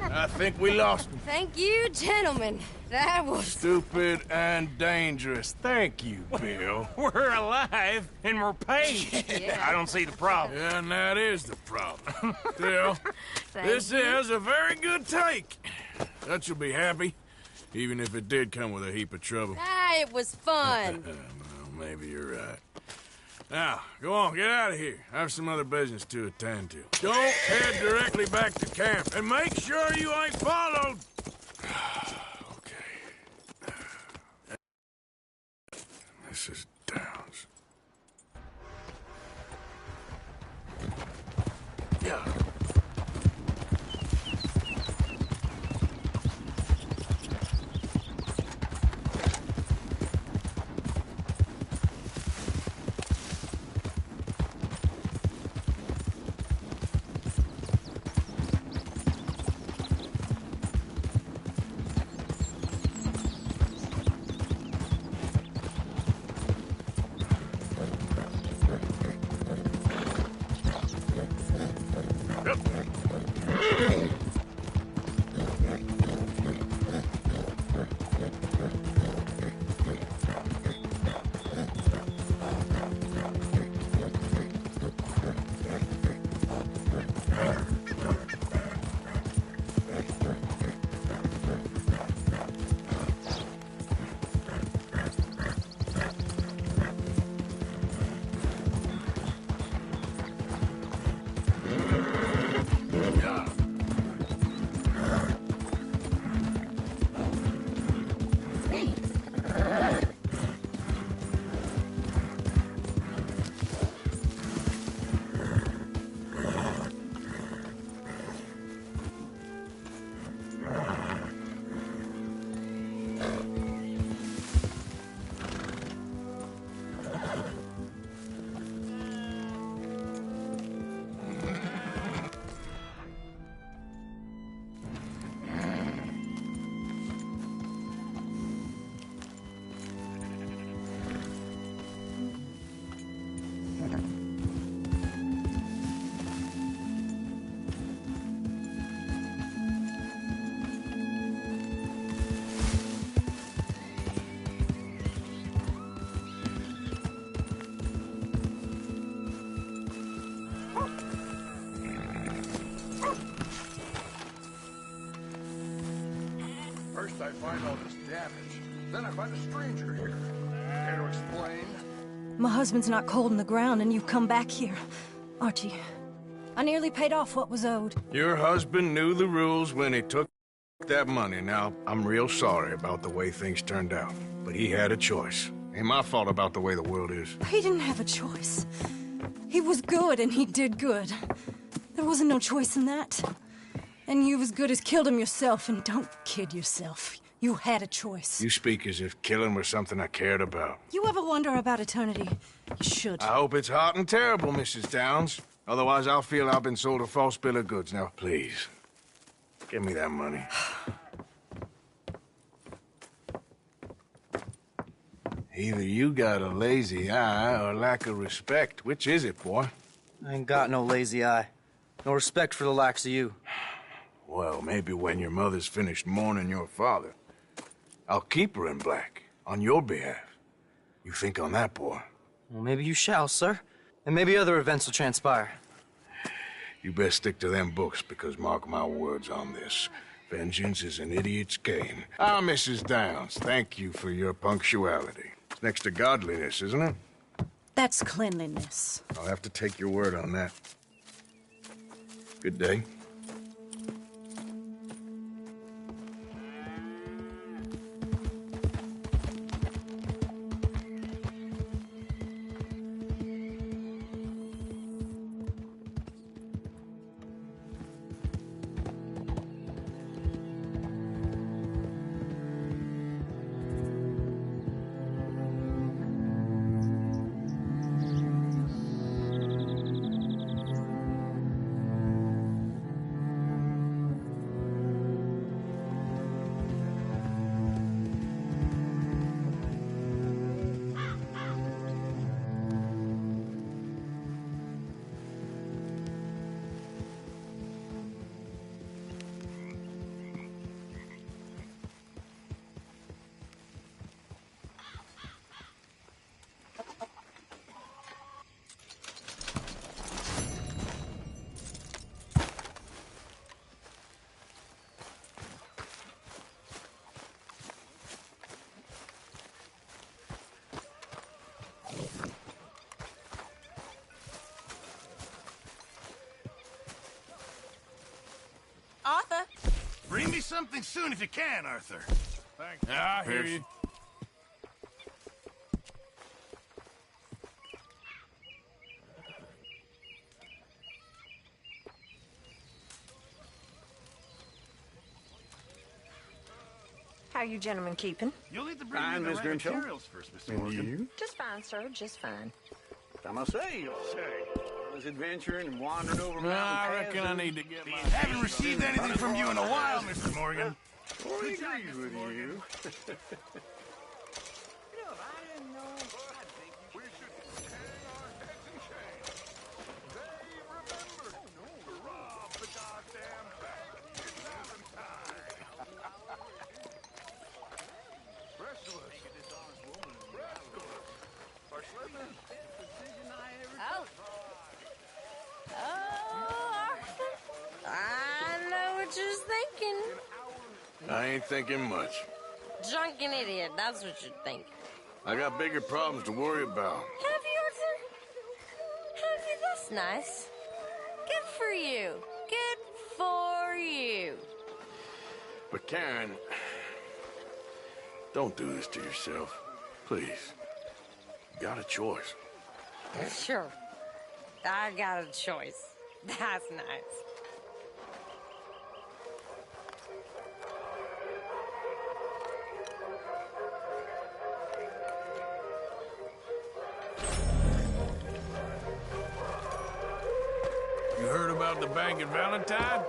I think we lost him. Thank you, gentlemen. That was... Stupid and dangerous. Thank you, Bill. We're alive and we're paid. Yeah. I don't see the problem. Yeah, and that is the problem. Still, this you. is a very good take. Dutch will be happy, even if it did come with a heap of trouble. Ah, it was fun. Well, maybe you're right. Now, go on, get out of here. I have some other business to attend to. Don't head directly back to camp, and make sure you ain't followed. Okay. This is Downs. Yeah. find all this damage. Then I find a stranger here. Care to explain? My husband's not cold in the ground, and you've come back here. Archie, I nearly paid off what was owed. Your husband knew the rules when he took that money. Now, I'm real sorry about the way things turned out. But he had a choice. Ain't my fault about the way the world is. He didn't have a choice. He was good, and he did good. There wasn't no choice in that. And you as good as killed him yourself, and don't kid yourself. You had a choice. You speak as if killing was something I cared about. You ever wonder about eternity? You should. I hope it's hot and terrible, Mrs. Downs. Otherwise, I'll feel I've been sold a false bill of goods. Now, please, give me that money. Either you got a lazy eye or lack of respect. Which is it, boy? I ain't got no lazy eye. No respect for the likes of you. Well, maybe when your mother's finished mourning your father, I'll keep her in black, on your behalf. You think on that, boy? Well, maybe you shall, sir. And maybe other events will transpire. You best stick to them books, because mark my words on this. Vengeance is an idiot's game. Ah, Mrs. Downs, thank you for your punctuality. It's next to godliness, isn't it? That's cleanliness. I'll have to take your word on that. Good day. Arthur? Bring me something soon if you can, Arthur. Thanks. Yeah, I hear you. How you gentlemen keeping? You'll need to bring Fine, me the Miss right Grimshaw. materials first, Mr. Morgan. Just fine, sir, just fine. I must say, you'll say. I was adventuring and wandering over mountain I paths reckon I and- need to get my... Haven't received anything from you in a while, Mr. Morgan. What agrees with you? I know what you're thinking. I ain't thinking much. Drunken idiot, that's what you're thinking. I got bigger problems to worry about. Have you, Arthur? Have you? That's nice. Good for you. Good for you. But Karen, don't do this to yourself. Please. You got a choice. Sure. I got a choice. That's nice. You heard about the bank at Valentine?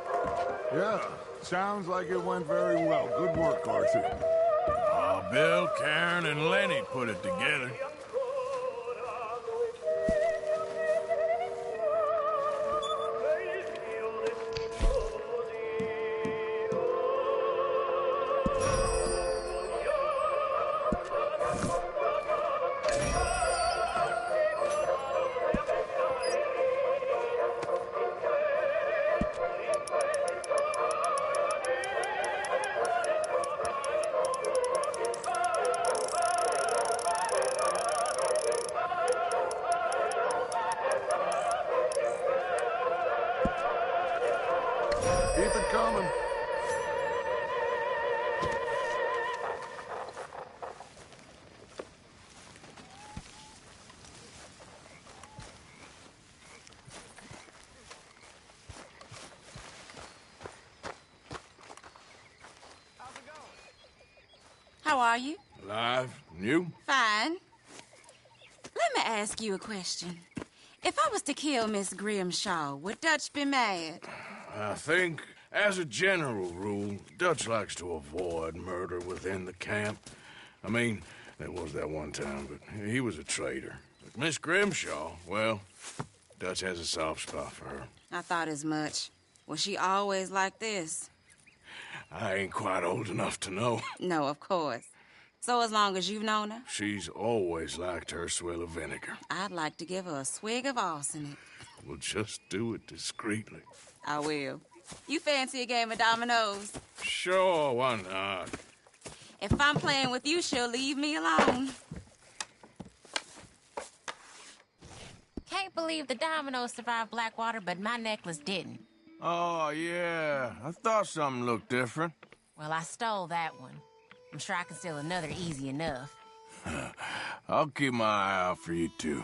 Yeah, sounds like it went very well. Good work, Arthur. Oh, Bill, Karen, and Lenny put it together. Keep it coming. How are you? Alive? And you? Fine. Let me ask you a question. If I was to kill Miss Grimshaw, would Dutch be mad? I think, as a general rule, Dutch likes to avoid murder within the camp. I mean, there was that one time, but he was a traitor. But Miss Grimshaw, well, Dutch has a soft spot for her. I thought as much. Was she always like this? I ain't quite old enough to know. No, of course. So as long as you've known her? She's always liked her swill of vinegar. I'd like to give her a swig of arsenic. We'll just do it discreetly. I will. You fancy a game of dominoes? Sure, why not? If I'm playing with you, she'll leave me alone. Can't believe the dominoes survived Blackwater, but my necklace didn't. Oh, yeah. I thought something looked different. Well, I stole that one. I'm sure I can steal another easy enough. I'll keep my eye out for you, too.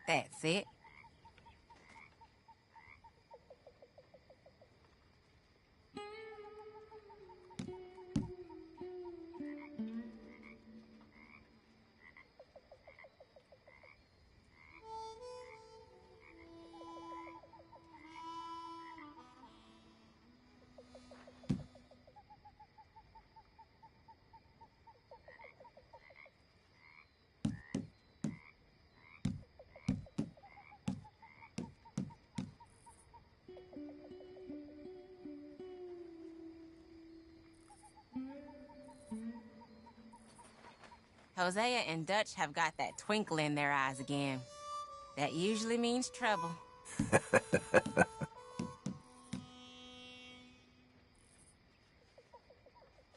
That's it. Hosea and Dutch have got that twinkle in their eyes again. That usually means trouble.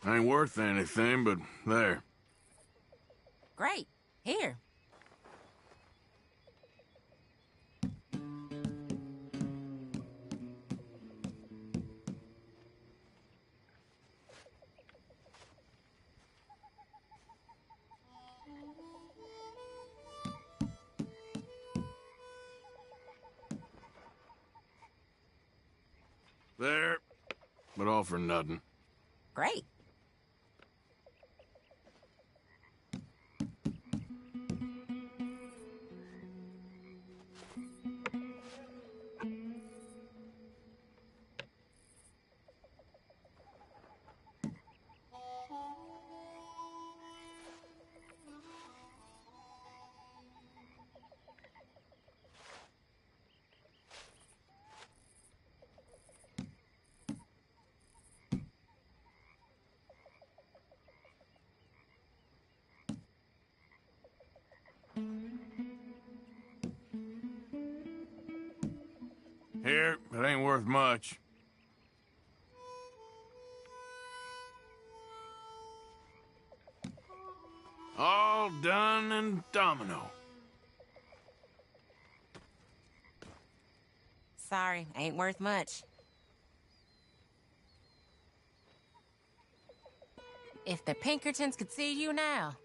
Ain't worth anything, but there. Great. Here. There. But all for nothing. Great. Here, it ain't worth much. All done and domino. Sorry, ain't worth much. If the Pinkertons could see you now.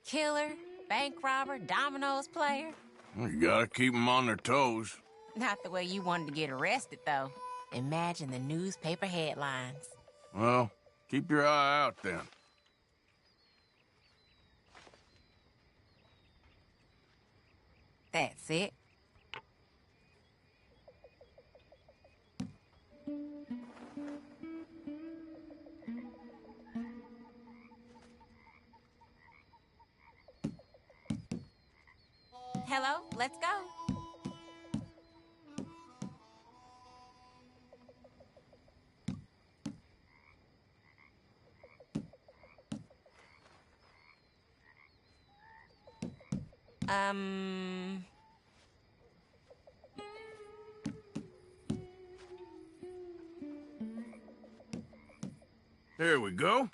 Killer, bank robber, dominoes player. You gotta keep them on their toes. Not the way you wanted to get arrested, though. Imagine the newspaper headlines. Well, Keep your eye out, then. That's it. Hello, let's go. There we go.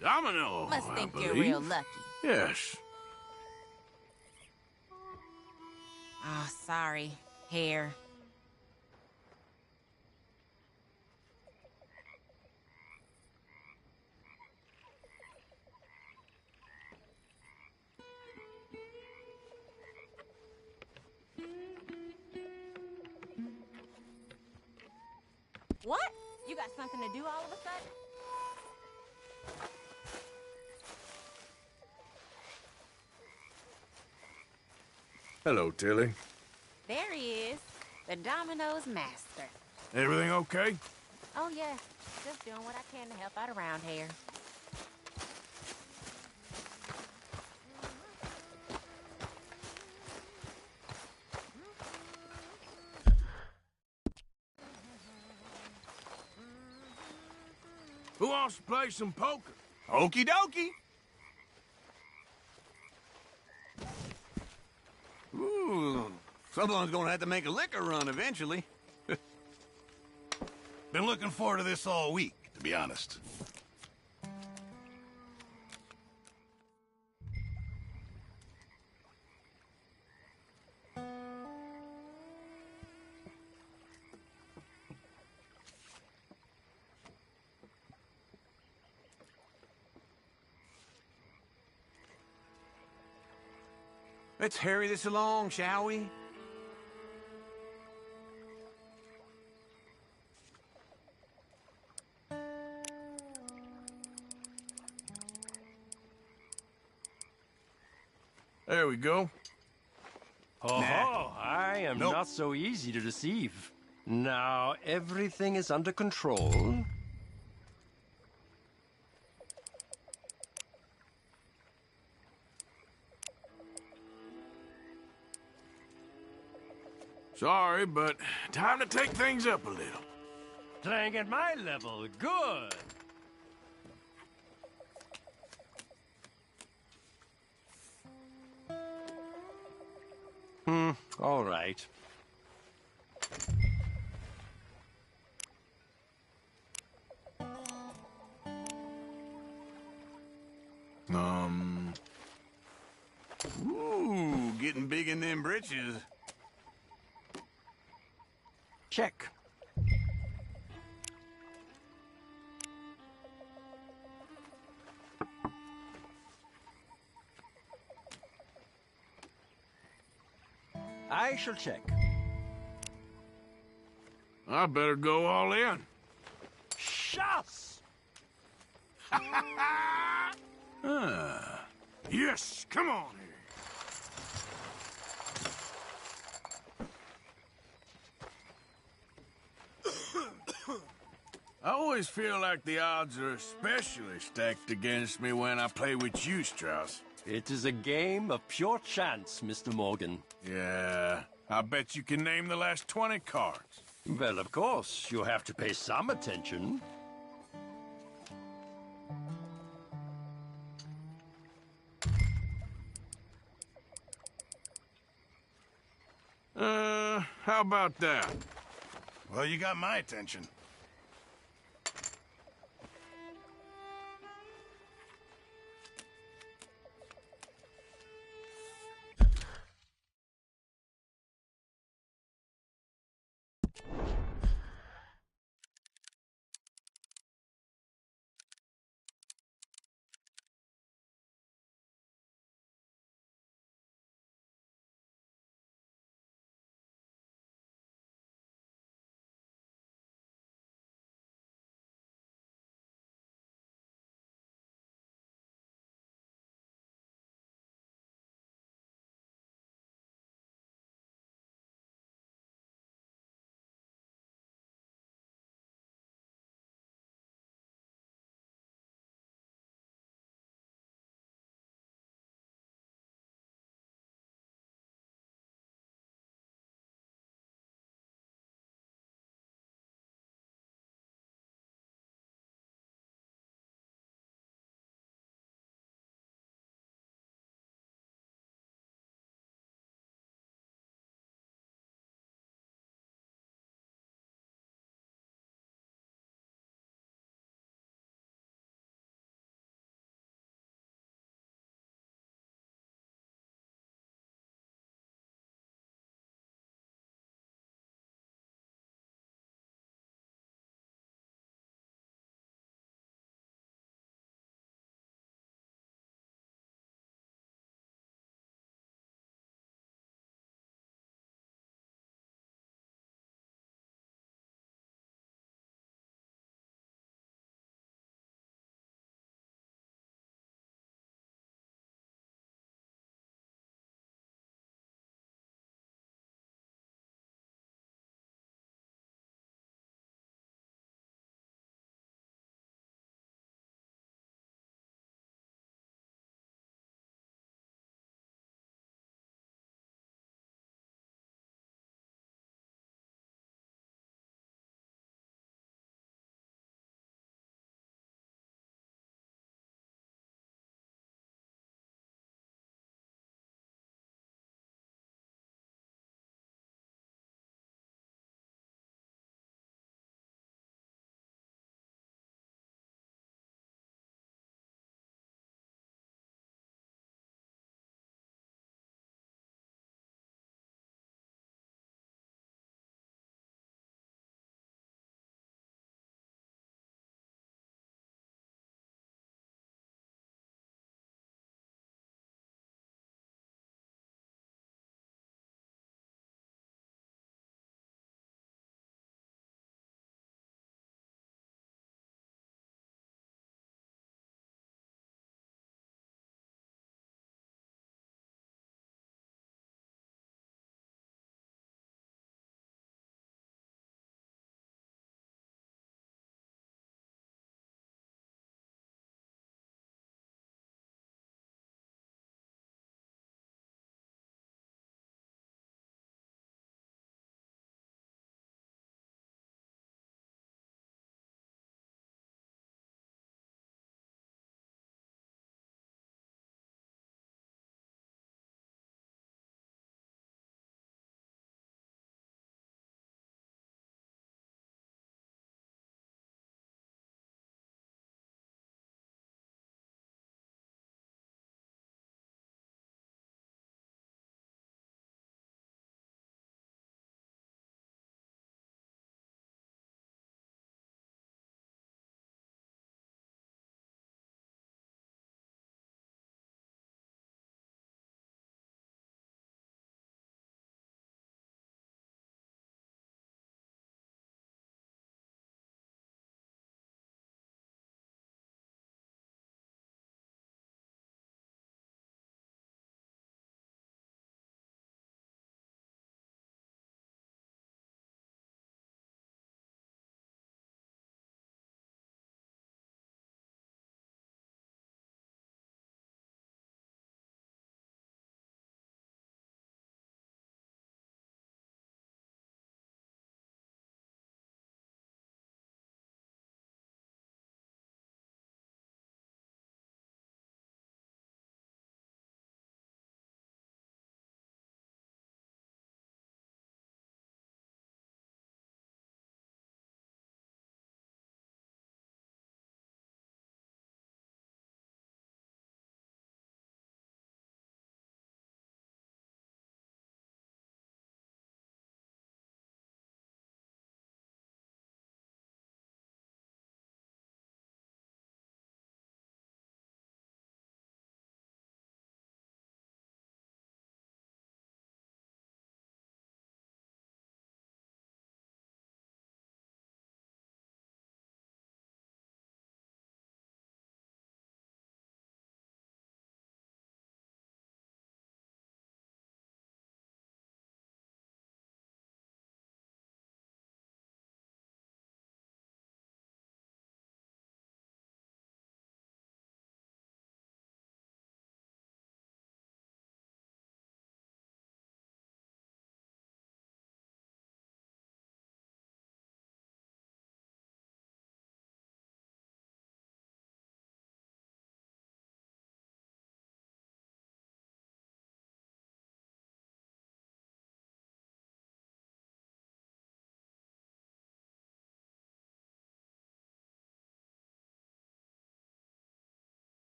Domino, Must I think you're believe. real lucky. Yes. Oh, sorry, Hair. What? You got something to do all of a sudden? Hello, Tilly. There he is, the Domino's master. Everything okay? Oh, yeah. Just doing what I can to help out around here. Who wants to play some poker? Okie dokie. Ooh, someone's gonna have to make a liquor run eventually. Been looking forward to this all week, to be honest. Let's hurry this along, shall we? There we go. Oh, Nah. I am Nope. not so easy to deceive. Now everything is under control. Sorry, but time to take things up a little. Playing at my level, good. All right. Ooh, getting big in them britches. Check. I shall check. I better go all in. Shots! Yes, come on. I always feel like the odds are especially stacked against me when I play with you, Strauss. It is a game of pure chance, Mr. Morgan. Yeah, I bet you can name the last 20 cards. Well, of course, you have to pay some attention. How about that? Well, you got my attention.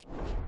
it.